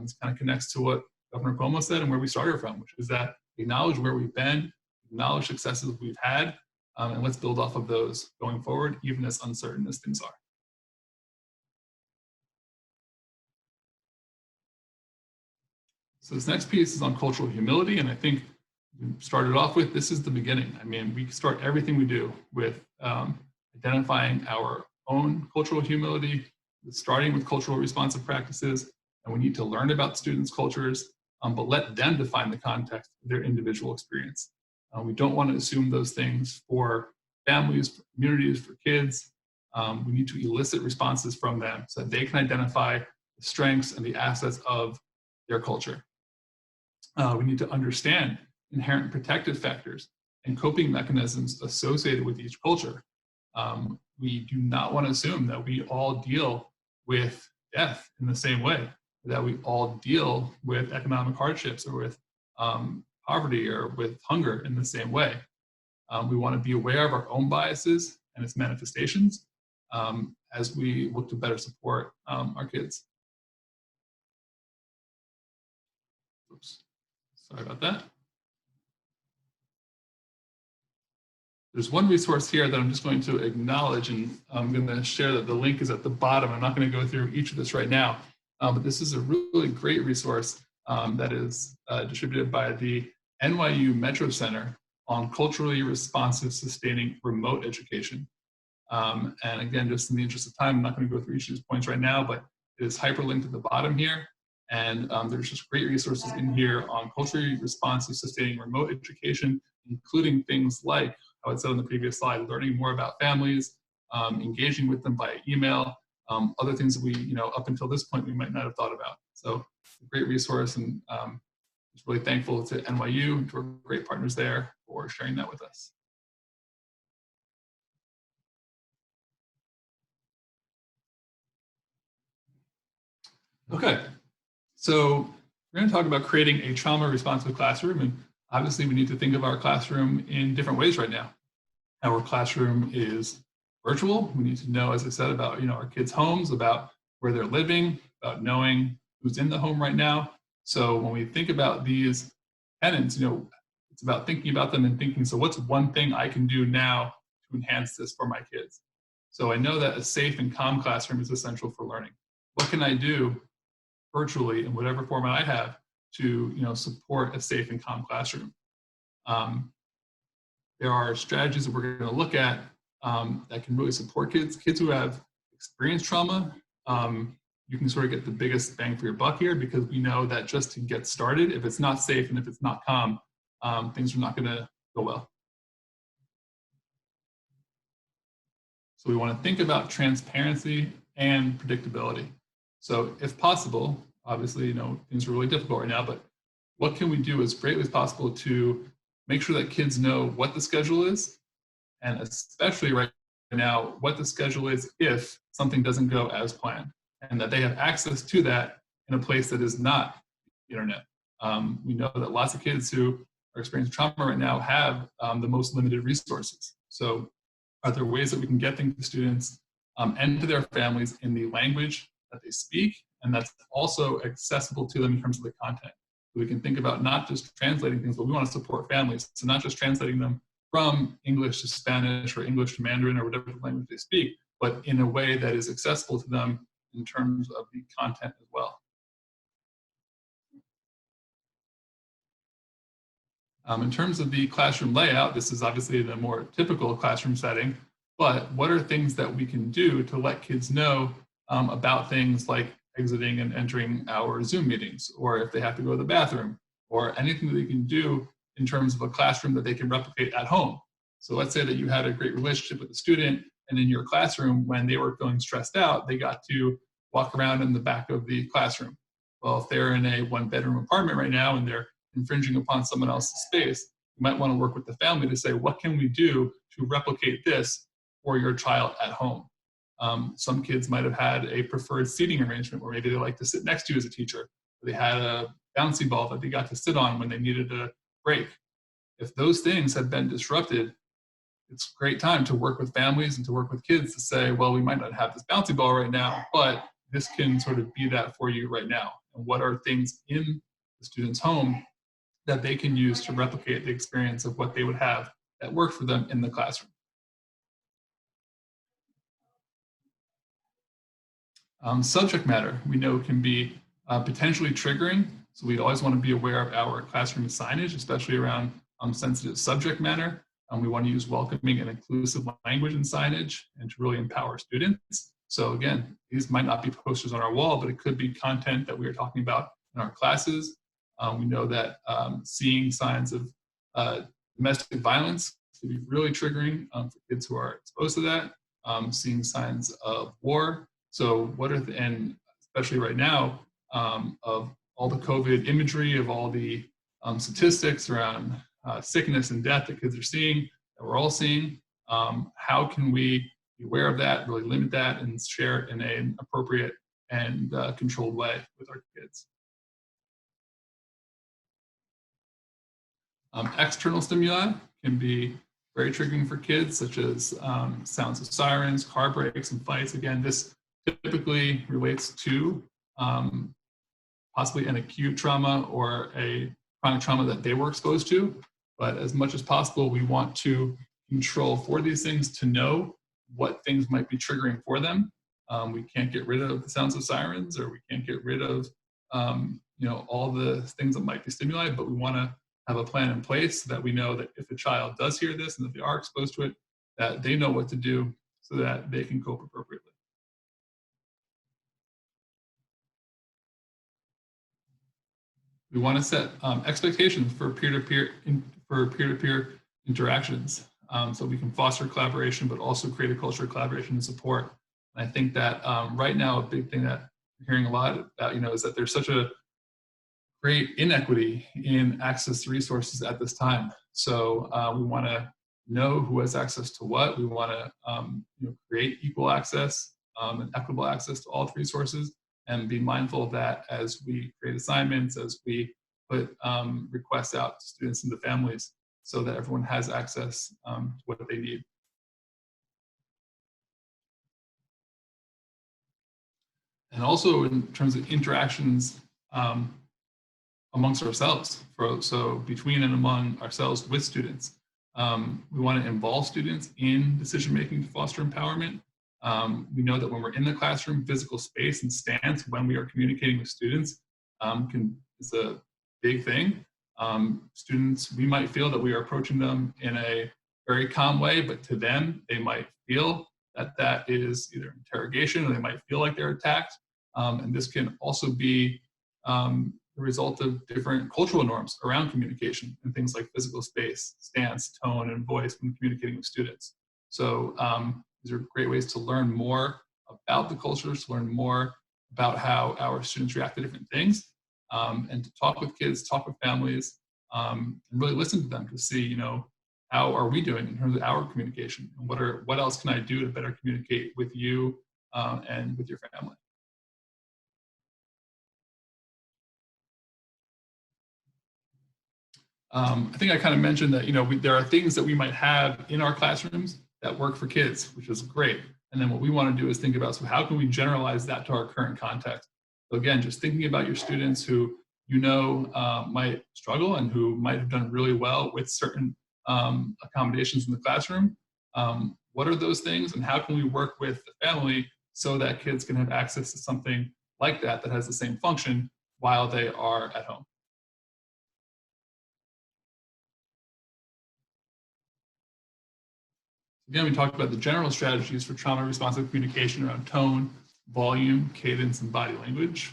This kind of connects to what Governor Cuomo said and where we started from, which is that acknowledge where we've been, acknowledge successes we've had, and let's build off of those going forward, even as uncertain as things are. So this next piece is on cultural humility, and I think we started off with, this is the beginning. I mean, we start everything we do with identifying our own cultural humility, starting with cultural responsive practices, and we need to learn about students' cultures, but let them define the context of their individual experience. We don't want to assume those things for families, for communities, for kids. We need to elicit responses from them so that they can identify the strengths and the assets of their culture. We need to understand inherent protective factors and coping mechanisms associated with each culture. We do not want to assume that we all deal with death in the same way, that we all deal with economic hardships or with poverty or with hunger in the same way. We want to be aware of our own biases and its manifestations as we look to better support our kids. Oops, sorry about that. There's one resource here that I'm just going to acknowledge, and I'm going to share that the link is at the bottom. I'm not going to go through each of this right now, but this is a really great resource that is distributed by the NYU Metro Center on culturally responsive sustaining remote education. And again, just in the interest of time, I'm not going to go through each of these points right now, but it is hyperlinked at the bottom here. And there's just great resources in here on culturally responsive sustaining remote education, including things like, how I said on the previous slide, learning more about families, engaging with them via email, other things that we, up until this point, we might not have thought about. So a great resource, and just really thankful to NYU and to our great partners there for sharing that with us. Okay, so we're going to talk about creating a trauma-responsive classroom, and obviously we need to think of our classroom in different ways right now. Our classroom is virtual. We need to know, as I said, about our kids' homes, about where they're living, about knowing who's in the home right now. So when we think about these tenants, it's about thinking about them and thinking, so what's one thing I can do now to enhance this for my kids? So I know that a safe and calm classroom is essential for learning. What can I do virtually in whatever format I have to support a safe and calm classroom? There are strategies that we're going to look at that can really support kids who have experienced trauma. You can sort of get the biggest bang for your buck here, because we know that just to get started, if it's not safe and if it's not calm, things are not going to go well. So we want to think about transparency and predictability. So if possible, obviously, things are really difficult right now, but what can we do as greatly as possible to make sure that kids know what the schedule is, and especially right now, what the schedule is if something doesn't go as planned, and that they have access to that in a place that is not the internet. We know that lots of kids who are experiencing trauma right now have the most limited resources. So are there ways that we can get things to students and to their families in the language that they speak, and that's also accessible to them in terms of the content? We can think about not just translating things, but we want to support families. So not just translating them from English to Spanish or English to Mandarin or whatever language they speak, but in a way that is accessible to them in terms of the content as well. In terms of the classroom layout, this is obviously the more typical classroom setting, but what are things that we can do to let kids know about things like exiting and entering our Zoom meetings, or if they have to go to the bathroom, or anything that they can do in terms of a classroom that they can replicate at home. So let's say that you had a great relationship with a student, and in your classroom, when they were feeling stressed out, they got to walk around in the back of the classroom. Well, if they're in a one-bedroom apartment right now and they're infringing upon someone else's space, you might want to work with the family to say, what can we do to replicate this for your child at home. Some kids might have had a preferred seating arrangement where maybe they like to sit next to you as a teacher. Or they had a bouncy ball that they got to sit on when they needed a break. If those things have been disrupted, it's a great time to work with families and to work with kids to say, well, we might not have this bouncy ball right now, but this can sort of be that for you right now. And what are things in the student's home that they can use to replicate the experience of what they would have that worked for them in the classroom? Subject matter we know can be potentially triggering, so we'd always want to be aware of our classroom signage, especially around sensitive subject matter. We want to use welcoming and inclusive language and signage and to really empower students. So again, these might not be posters on our wall, but it could be content that we are talking about in our classes. We know that seeing signs of domestic violence can be really triggering for kids who are exposed to that. Seeing signs of war. So what are and especially right now, of all the COVID imagery, of all the statistics around sickness and death that kids are seeing, that we're all seeing, how can we be aware of that, really limit that, and share it in an appropriate and controlled way with our kids? External stimuli can be very triggering for kids, such as sounds of sirens, car brakes, and fights. Again, this typically relates to possibly an acute trauma or a chronic trauma that they were exposed to. But as much as possible, we want to control for these things to know what things might be triggering for them. We can't get rid of the sounds of sirens, or we can't get rid of all the things that might be stimuli, but we want to have a plan in place so that we know that if a child does hear this and that they are exposed to it, that they know what to do so that they can cope appropriately. We want to set expectations for peer-to-peer interactions, so we can foster collaboration, but also create a culture of collaboration and support. And I think that right now, a big thing that we're hearing a lot about, is that there's such a great inequity in access to resources at this time. So we want to know who has access to what. We want to create equal access and equitable access to all the resources, and be mindful of that as we create assignments, as we put requests out to students and to families, so that everyone has access to what they need. And also in terms of interactions amongst ourselves, so between and among ourselves with students. We want to involve students in decision-making to foster empowerment. We know that when we're in the classroom, physical space and stance when we are communicating with students is a big thing. Students, we might feel that we are approaching them in a very calm way, but to them, they might feel that that is either interrogation, or they might feel like they're attacked. And this can also be the result of different cultural norms around communication and things like physical space, stance, tone, and voice when communicating with students. So these are great ways to learn more about the cultures, to learn more about how our students react to different things, and to talk with kids, talk with families, and really listen to them to see, how are we doing in terms of our communication, and what else can I do to better communicate with you and with your family. I think I kind of mentioned that, there are things that we might have in our classrooms that work for kids, which is great. And then what we want to do is think about, so how can we generalize that to our current context? So again, just thinking about your students who might struggle and who might have done really well with certain accommodations in the classroom. What are those things, and how can we work with the family so that kids can have access to something like that has the same function while they are at home? Again, we talked about the general strategies for trauma-responsive communication around tone, volume, cadence, and body language.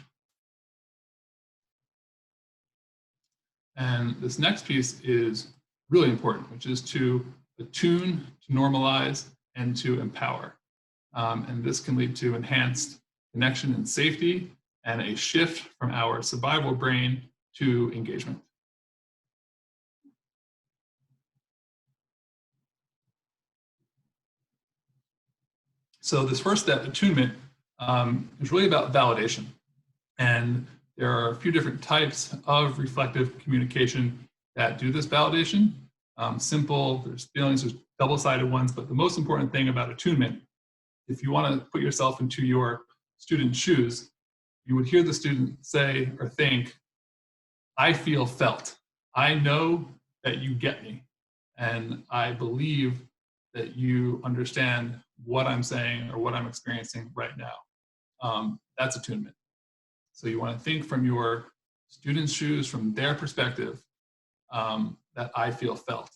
And this next piece is really important, which is to attune, to normalize, and to empower. And this can lead to enhanced connection and safety, and a shift from our survival brain to engagement. So this first step, attunement, is really about validation. And there are a few different types of reflective communication that do this validation. Simple, there's feelings, there's double-sided ones, but the most important thing about attunement, if you want to put yourself into your student's shoes, you would hear the student say or think, I feel felt. I know that you get me. And I believe that you understand what I'm saying or what I'm experiencing right now. That's attunement. So you want to think from your student's shoes, from their perspective, that I feel felt.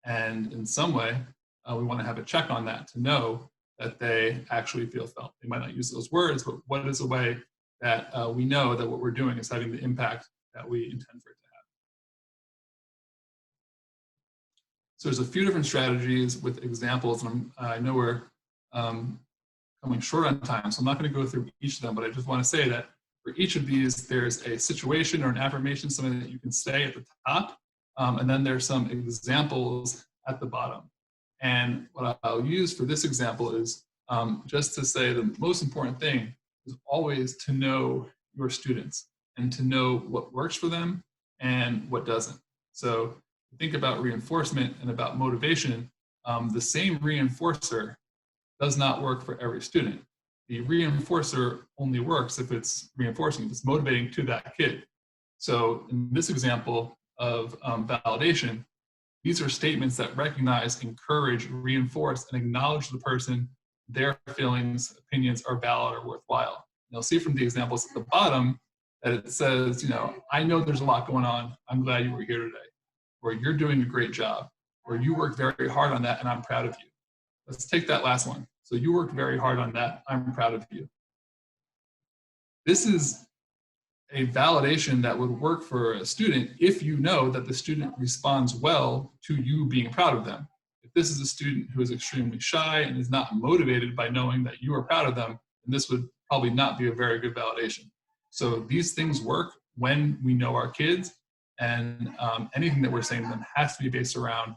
And in some way, we want to have a check on that to know that they actually feel felt. They might not use those words, but what is a way that we know that what we're doing is having the impact that we intend for it to have. So there's a few different strategies with examples, and I know we're coming short on time, so I'm not going to go through each of them, but I just want to say that for each of these, there's a situation or an affirmation, something that you can say at the top, and then there's some examples at the bottom. And what I'll use for this example is just to say the most important thing is always to know your students and to know what works for them and what doesn't. So think about reinforcement and about motivation. The same reinforcer does not work for every student. The reinforcer only works if it's reinforcing, if it's motivating to that kid. So in this example of validation, these are statements that recognize, encourage, reinforce, and acknowledge the person, their feelings, opinions are valid or worthwhile. And you'll see from the examples at the bottom that it says, I know there's a lot going on. I'm glad you were here today. Or you're doing a great job. Or you worked very hard on that and I'm proud of you. Let's take that last one. So you worked very hard on that. I'm proud of you. This is a validation that would work for a student if you know that the student responds well to you being proud of them. If this is a student who is extremely shy and is not motivated by knowing that you are proud of them, then this would probably not be a very good validation. So these things work when we know our kids, and anything that we're saying to them has to be based around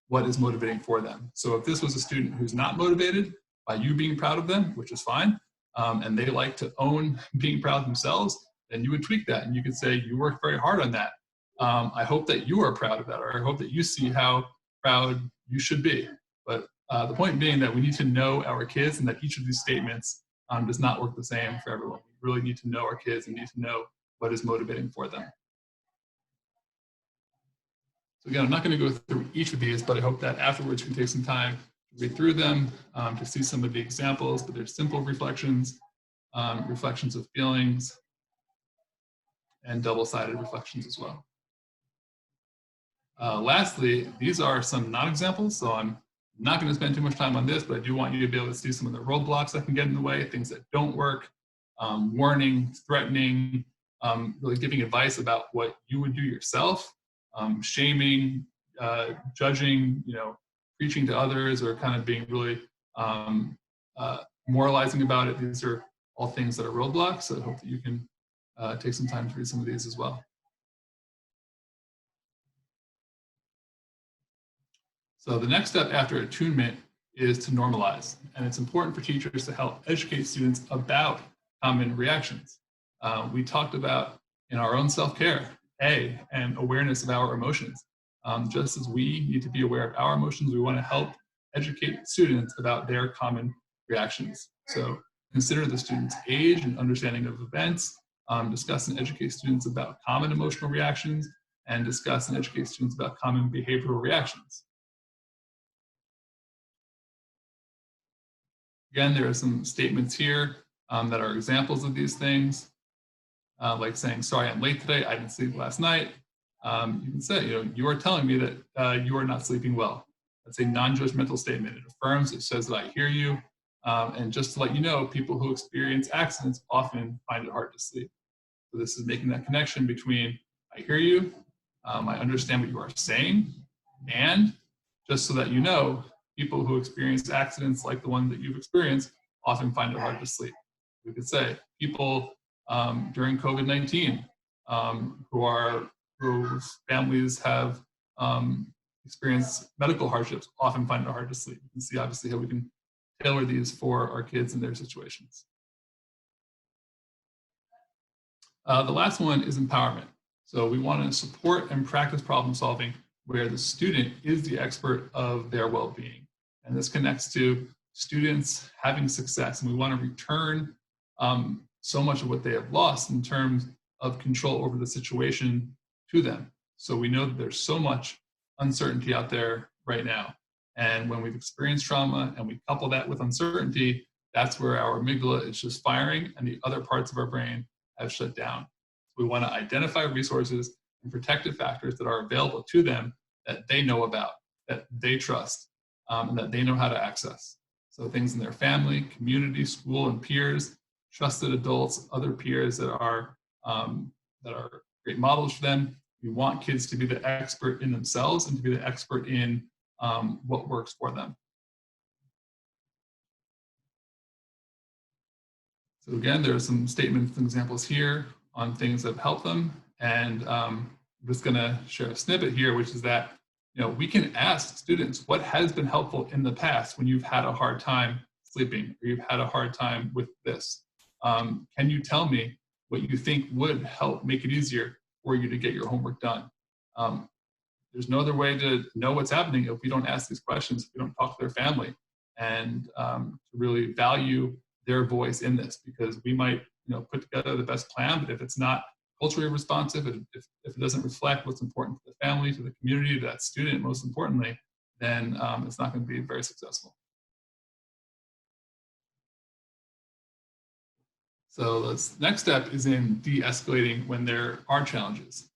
what is motivating for them. So if this was a student who's not motivated by you being proud of them, which is fine, and they like to own being proud themselves, then you would tweak that and you could say, you worked very hard on that. I hope that you are proud of that, or I hope that you see how proud you should be. But the point being that we need to know our kids and that each of these statements does not work the same for everyone. We really need to know our kids and need to know what is motivating for them. So again, I'm not going to go through each of these, but I hope that afterwards you can take some time to read through them, to see some of the examples, but they're simple reflections, reflections of feelings, and double-sided reflections as well. Lastly, these are some non-examples, so I'm not going to spend too much time on this, but I do want you to be able to see some of the roadblocks that can get in the way, things that don't work, warning, threatening, really giving advice about what you would do yourself, shaming, judging, preaching to others, or kind of being really moralizing about it. These are all things that are roadblocks, so I hope that you can take some time to read some of these as well. So the next step after attunement is to normalize, and it's important for teachers to help educate students about common reactions. We talked about in our own self-care, and awareness of our emotions. Just as we need to be aware of our emotions, we want to help educate students about their common reactions. So consider the student's age and understanding of events, discuss and educate students about common emotional reactions, and discuss and educate students about common behavioral reactions. Again, there are some statements here that are examples of these things, like saying, sorry, I'm late today, I didn't sleep last night. You can say, you are telling me that you are not sleeping well. That's a non-judgmental statement. It affirms, it says that I hear you. And just to let you know, people who experience accidents often find it hard to sleep. So this is making that connection between, I hear you, I understand what you are saying, and just so that you know, people who experience accidents like the one that you've experienced often find it hard to sleep. We could say people during COVID-19 whose families have experienced medical hardships often find it hard to sleep. You can see obviously how we can tailor these for our kids and their situations. The last one is empowerment. So we want to support and practice problem solving where the student is the expert of their well-being. And this connects to students having success. And we want to return so much of what they have lost in terms of control over the situation to them. So we know that there's so much uncertainty out there right now. And when we've experienced trauma and we couple that with uncertainty, that's where our amygdala is just firing and the other parts of our brain have shut down. We want to identify resources and protective factors that are available to them that they know about, that they trust, and that they know how to access. So things in their family, community, school, and peers, trusted adults, other peers that are great models for them. We want kids to be the expert in themselves and to be the expert in what works for them. So again, there are some statements and examples here on things that have helped them. And I'm just gonna share a snippet here, which is that we can ask students what has been helpful in the past when you've had a hard time sleeping or you've had a hard time with this. Can you tell me what you think would help make it easier for you to get your homework done? There's no other way to know what's happening if we don't ask these questions, if we don't talk to their family, and to really value their voice in this, because we might put together the best plan, but if it's not culturally responsive, if it doesn't reflect what's important to the family, to the community, to that student, most importantly, then it's not going to be very successful. So the next step is in de-escalating when there are challenges.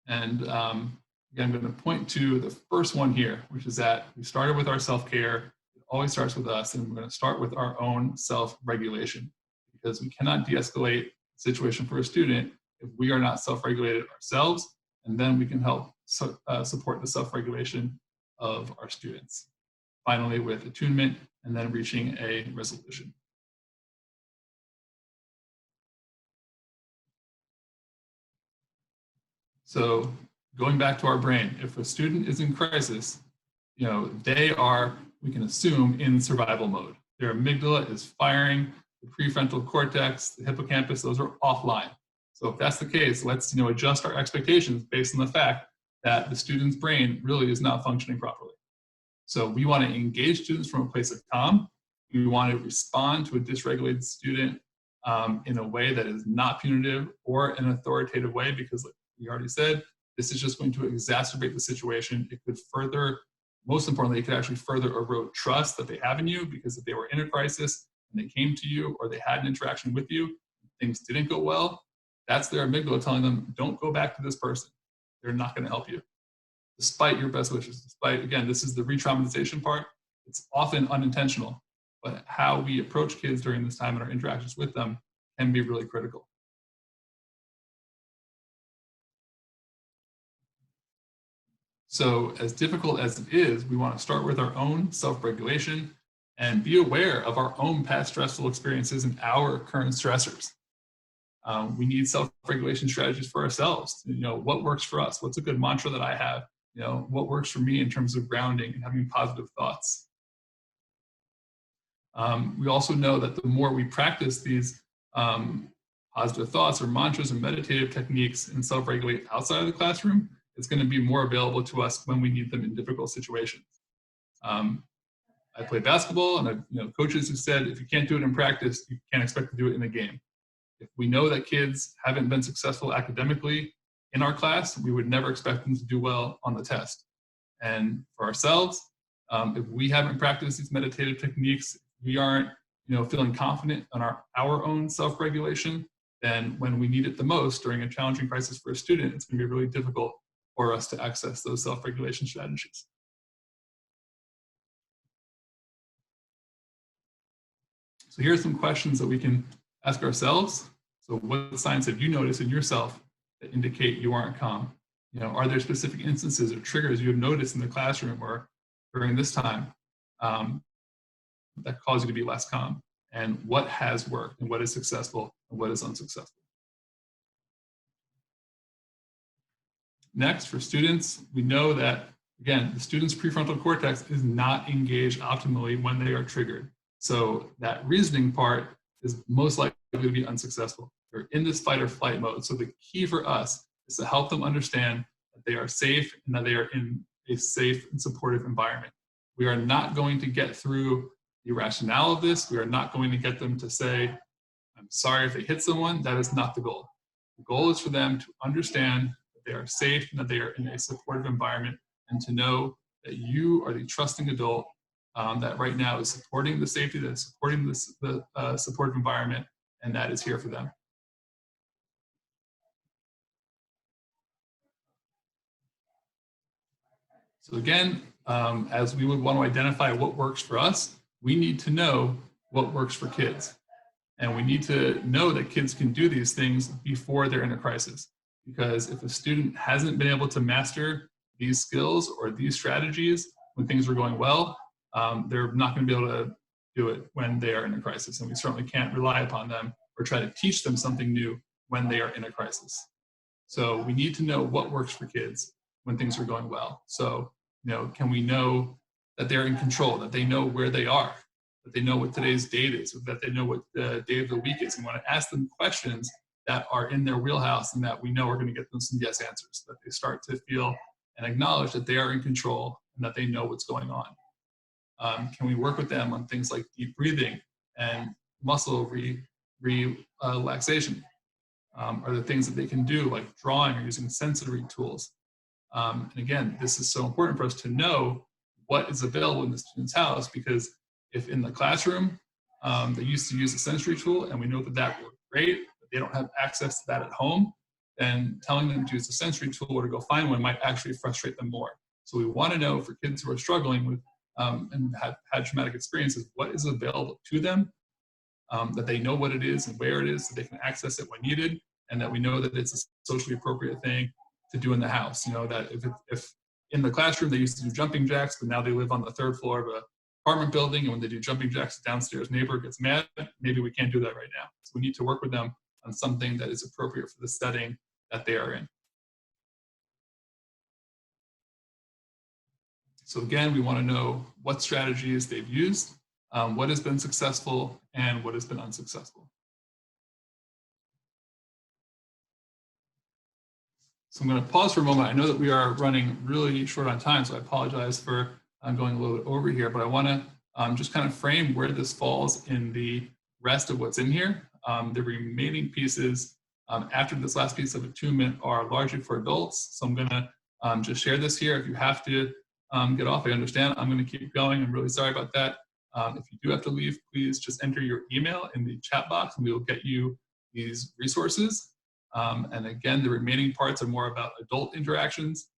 And again, I'm going to point to the first one here, which is that we started with our self-care. It always starts with us, and we're going to start with our own self-regulation, because we cannot de-escalate the situation for a student if we are not self-regulated ourselves, and then we can help support the self-regulation of our students. Finally, with attunement, and then reaching a resolution. So going back to our brain, if a student is in crisis, they are, we can assume, in survival mode. Their amygdala is firing, the prefrontal cortex, the hippocampus, those are offline. So if that's the case, let's adjust our expectations based on the fact that the student's brain really is not functioning properly. So we want to engage students from a place of calm. We want to respond to a dysregulated student in a way that is not punitive or an authoritative way, because like we already said, this is just going to exacerbate the situation. It could further, most importantly, it could actually further erode trust that they have in you, because if they were in a crisis and they came to you or they had an interaction with you, things didn't go well, that's their amygdala telling them, don't go back to this person. They're not going to help you, despite your best wishes. Despite, again, this is the re-traumatization part. It's often unintentional, but how we approach kids during this time and our interactions with them can be really critical. So as difficult as it is, we want to start with our own self-regulation and be aware of our own past stressful experiences and our current stressors. We need self-regulation strategies for ourselves. What works for us? What's a good mantra that I have? What works for me in terms of grounding and having positive thoughts? We also know that the more we practice these positive thoughts or mantras or meditative techniques and self-regulate outside of the classroom, it's going to be more available to us when we need them in difficult situations. I play basketball, and I've coaches who said, if you can't do it in practice, you can't expect to do it in a game. If we know that kids haven't been successful academically in our class, we would never expect them to do well on the test. And for ourselves, if we haven't practiced these meditative techniques, we aren't feeling confident in our own self-regulation, then when we need it the most during a challenging crisis for a student, it's going to be really difficult for us to access those self-regulation strategies. So here are some questions that we can ask ourselves. So what signs have you noticed in yourself that indicate you aren't calm? Are there specific instances or triggers you have noticed in the classroom or during this time that cause you to be less calm? And what has worked, and what is successful, and what is unsuccessful? Next, for students, we know that, again, the student's prefrontal cortex is not engaged optimally when they are triggered. So that reasoning part is most likely to be unsuccessful. They're in this fight or flight mode. So the key for us is to help them understand that they are safe and that they are in a safe and supportive environment. We are not going to get through the rationale of this. We are not going to get them to say, I'm sorry if they hit someone. That is not the goal. The goal is for them to understand that they are safe and that they are in a supportive environment, and to know that you are the trusting adult that right now is supporting the safety, that is supporting the supportive environment, and that is here for them. So again, as we would want to identify what works for us, we need to know what works for kids. And we need to know that kids can do these things before they're in a crisis. Because if a student hasn't been able to master these skills or these strategies when things are going well, they're not going to be able to do it when they are in a crisis. And we certainly can't rely upon them or try to teach them something new when they are in a crisis. So we need to know what works for kids when things are going well. So, can we know that they're in control, that they know where they are, that they know what today's date is, that they know what the day of the week is. We want to ask them questions that are in their wheelhouse and that we know are going to get them some yes answers, that they start to feel and acknowledge that they are in control and that they know what's going on. Can we work with them on things like deep breathing and muscle relaxation? Are there things that they can do, like drawing or using sensory tools? And again, this is so important for us to know what is available in the student's house, because if in the classroom they used to use a sensory tool and we know that that worked great, but they don't have access to that at home, then telling them to use a sensory tool or to go find one might actually frustrate them more. So we want to know, for kids who are struggling with and have had traumatic experiences, what is available to them, that they know what it is and where it is, so they can access it when needed, and that we know that it's a socially appropriate thing to do in the house. That if in the classroom they used to do jumping jacks, but now they live on the third floor of an apartment building, and when they do jumping jacks, the downstairs neighbor gets mad, maybe we can't do that right now. So we need to work with them on something that is appropriate for the setting that they are in. So again, we want to know what strategies they've used, what has been successful, and what has been unsuccessful. So I'm going to pause for a moment. I know that we are running really short on time, so I apologize for going a little bit over here, but I want to just kind of frame where this falls in the rest of what's in here. The remaining pieces after this last piece of attunement are largely for adults. So I'm going to just share this here. If you have to get off, I understand. I'm going to keep going. I'm really sorry about that. If you do have to leave, please just enter your email in the chat box and we will get you these resources. And again, the remaining parts are more about adult interactions.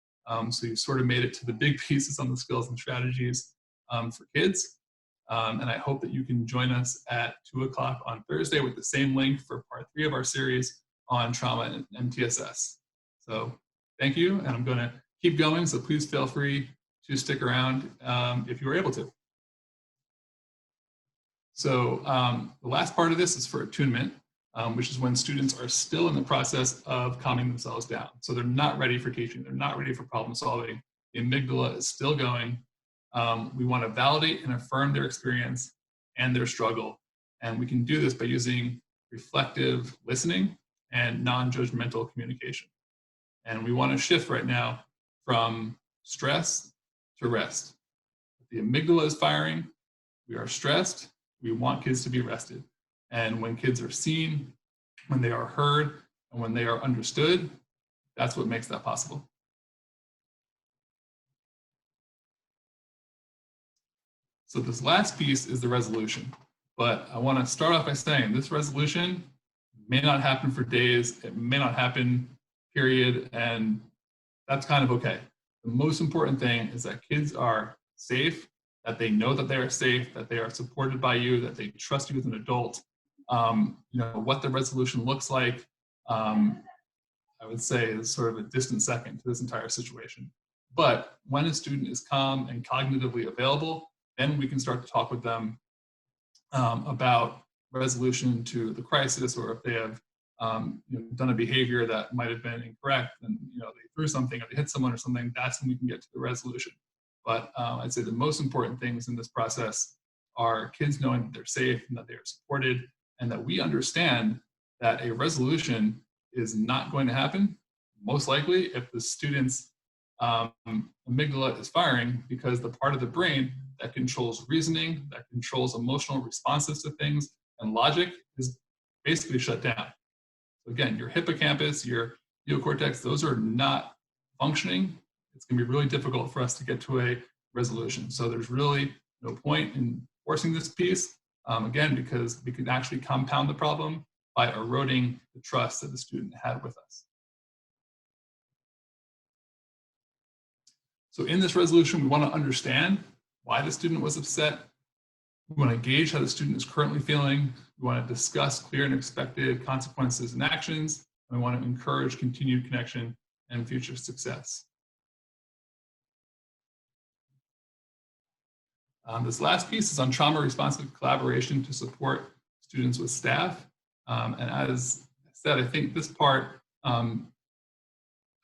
So you sort of made it to the big pieces on the skills and strategies for kids. And I hope that you can join us at 2 o'clock on Thursday with the same link for part 3 of our series on trauma and MTSS. So thank you, and I'm going to keep going, so please feel free to stick around if you are able to. So the last part of this is for attunement, which is when students are still in the process of calming themselves down. So they're not ready for teaching, they're not ready for problem solving. The amygdala is still going. We want to validate and affirm their experience and their struggle. And we can do this by using reflective listening and non-judgmental communication. And we want to shift right now from stress to rest. If the amygdala is firing, we are stressed, we want kids to be rested. And when kids are seen, when they are heard, and when they are understood, that's what makes that possible. So this last piece is the resolution. But I want to start off by saying this resolution may not happen for days, it may not happen, period, and that's kind of okay. The most important thing is that kids are safe, that they know that they are safe, that they are supported by you, that they trust you as an adult. What the resolution looks like, I would say is sort of a distant second to this entire situation. But when a student is calm and cognitively available, then we can start to talk with them about resolution to the crisis, or if they have done a behavior that might have been incorrect, and they threw something or they hit someone or something, that's when we can get to the resolution. But I'd say the most important things in this process our kids knowing that they're safe and that they are supported, and that we understand that a resolution is not going to happen, most likely if the student's amygdala is firing, because the part of the brain that controls reasoning, that controls emotional responses to things, and logic is basically shut down. So again, your hippocampus, your neocortex, those are not functioning. It's going to be really difficult for us to get to a resolution. So there's really no point in forcing this piece, again, because we could actually compound the problem by eroding the trust that the student had with us. So in this resolution, we want to understand why the student was upset. We want to gauge how the student is currently feeling. We want to discuss clear and expected consequences and actions. And we want to encourage continued connection and future success. This last piece is on trauma-responsive collaboration to support students with staff. And as I said, I think this part, I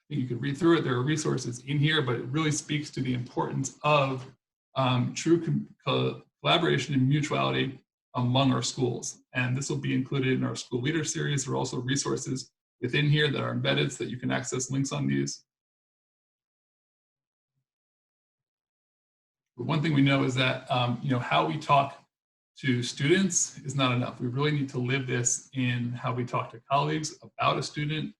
think you could read through it. There are resources in here, but it really speaks to the importance of true collaboration and mutuality among our schools. And this will be included in our school leader series. There are also resources within here that are embedded so that you can access links on these. But one thing we know is that how we talk to students is not enough. We really need to live this in how we talk to colleagues about a student,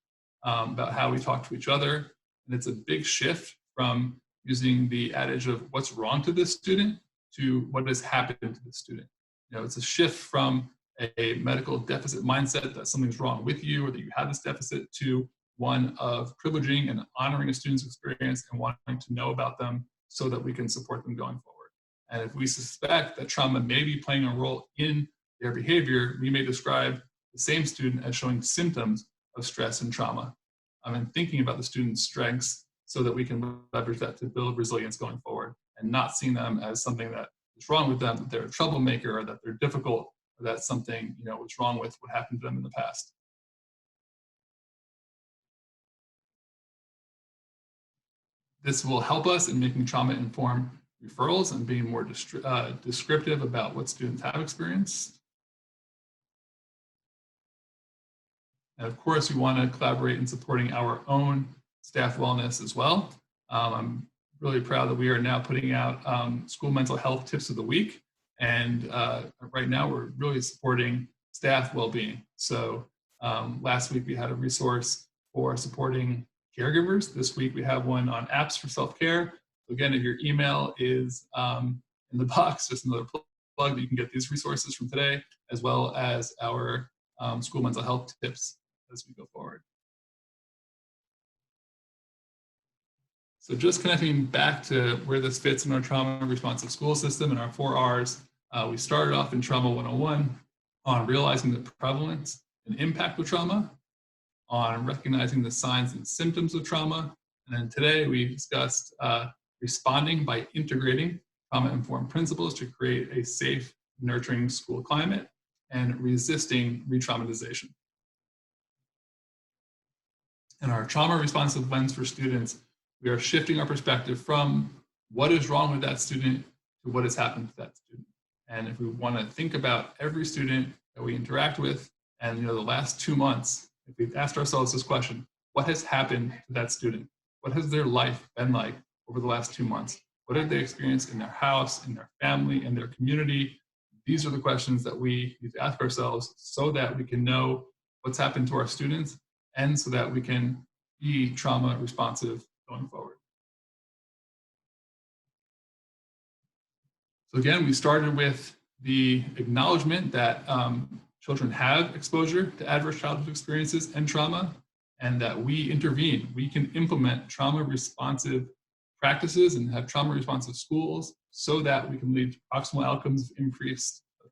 about how we talk to each other. And it's a big shift from using the adage of what's wrong to this student to what has happened to the student. It's a shift from a medical deficit mindset that something's wrong with you or that you have this deficit to one of privileging and honoring a student's experience and wanting to know about them so that we can support them going forward. And if we suspect that trauma may be playing a role in their behavior, we may describe the same student as showing symptoms of stress and trauma. And thinking about the student's strengths so that we can leverage that to build resilience going forward, and not seeing them as something that is wrong with them, that they're a troublemaker, or that they're difficult, or that something was wrong with what happened to them in the past. This will help us in making trauma-informed referrals and being more descriptive about what students have experienced. And of course, we want to collaborate in supporting our own staff wellness as well. I'm really proud that we are now putting out school mental health tips of the week. And right now we're really supporting staff well-being. So last week we had a resource for supporting caregivers. This week we have one on apps for self-care. So again, if your email is in the box, just another plug that you can get these resources from today, as well as our school mental health tips as we go forward. So just connecting back to where this fits in our trauma responsive school system and our 4 R's, we started off in Trauma 101 on realizing the prevalence and impact of trauma, on recognizing the signs and symptoms of trauma, and then today we discussed responding by integrating trauma-informed principles to create a safe, nurturing school climate, and resisting re-traumatization. In our trauma responsive lens for students, we are shifting our perspective from what is wrong with that student to what has happened to that student. And if we want to think about every student that we interact with, and the last 2 months, if we've asked ourselves this question, what has happened to that student? What has their life been like over the last 2 months? What have they experienced in their house, in their family, in their community? These are the questions that we need to ask ourselves so that we can know what's happened to our students and so that we can be trauma responsive going forward. So again, we started with the acknowledgement that children have exposure to adverse childhood experiences and trauma, and that we intervene. We can implement trauma responsive practices and have trauma responsive schools so that we can lead to proximal outcomes of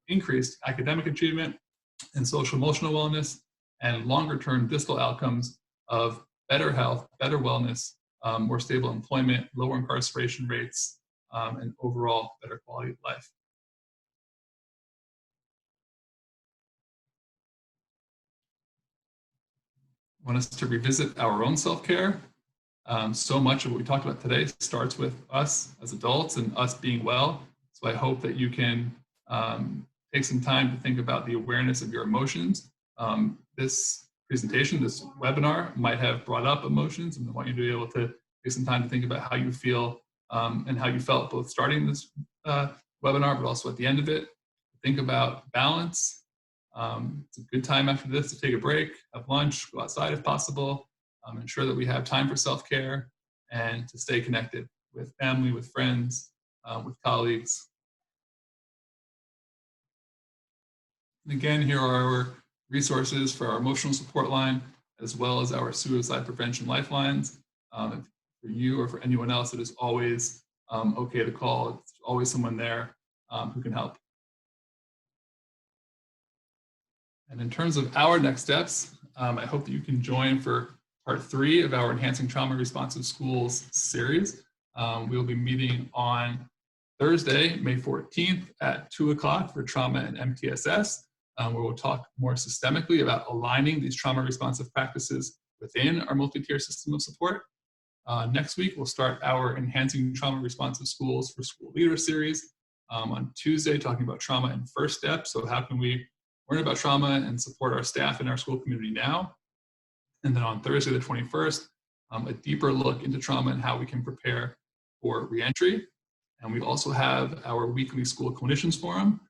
increased academic achievement and social emotional wellness, and longer term distal outcomes of better health, better wellness, more stable employment, lower incarceration rates, and overall better quality of life. I want us to revisit our own self-care. So much of what we talked about today starts with us as adults and us being well. So I hope that you can Take some time to think about the awareness of your emotions. This presentation, this webinar might have brought up emotions, and I want you to be able to take some time to think about how you feel and how you felt both starting this webinar, but also at the end of it. Think about balance. It's a good time after this to take a break, have lunch, go outside if possible, ensure that we have time for self-care and to stay connected with family, with friends, with colleagues. And again, here are our resources for our emotional support line, as well as our suicide prevention lifelines. For you or for anyone else, it is always okay to call. There's always someone there who can help. And in terms of our next steps, I hope that you can join for part 3 of our Enhancing Trauma Responsive Schools series. We'll be meeting on Thursday, May 14th at 2 o'clock for trauma and MTSS, where we'll talk more systemically about aligning these trauma responsive practices within our multi-tier system of support. Next week, we'll start our Enhancing Trauma Responsive Schools for School Leaders series. On Tuesday, talking about trauma and first steps. So how can we learn about trauma and support our staff in our school community now? And then on Thursday, the 21st, a deeper look into trauma and how we can prepare for reentry. And we also have our weekly school clinicians forum.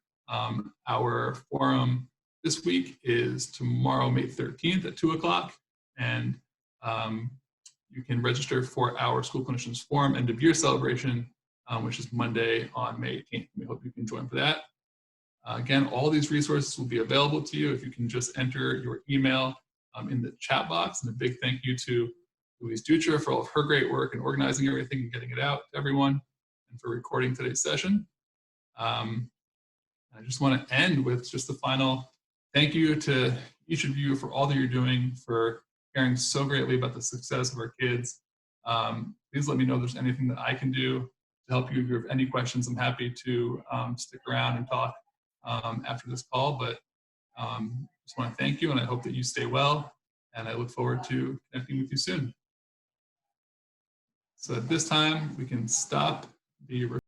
Our forum this week is tomorrow, May 13th at 2 o'clock. And you can register for our school clinicians forum end of year celebration, which is Monday on May 18th. We hope you can join for that. Again, all these resources will be available to you if you can just enter your email in the chat box. And a big thank you to Louise Dutra for all of her great work in organizing everything and getting it out to everyone, and for recording today's session. I just want to end with just a final thank you to each of you for all that you're doing, for caring so greatly about the success of our kids. Please let me know if there's anything that I can do to help you. If you have any questions, I'm happy to stick around and talk after this call, but just want to thank you, and I hope that you stay well, and I look forward to connecting with you soon. So at this time, we can stop the recording.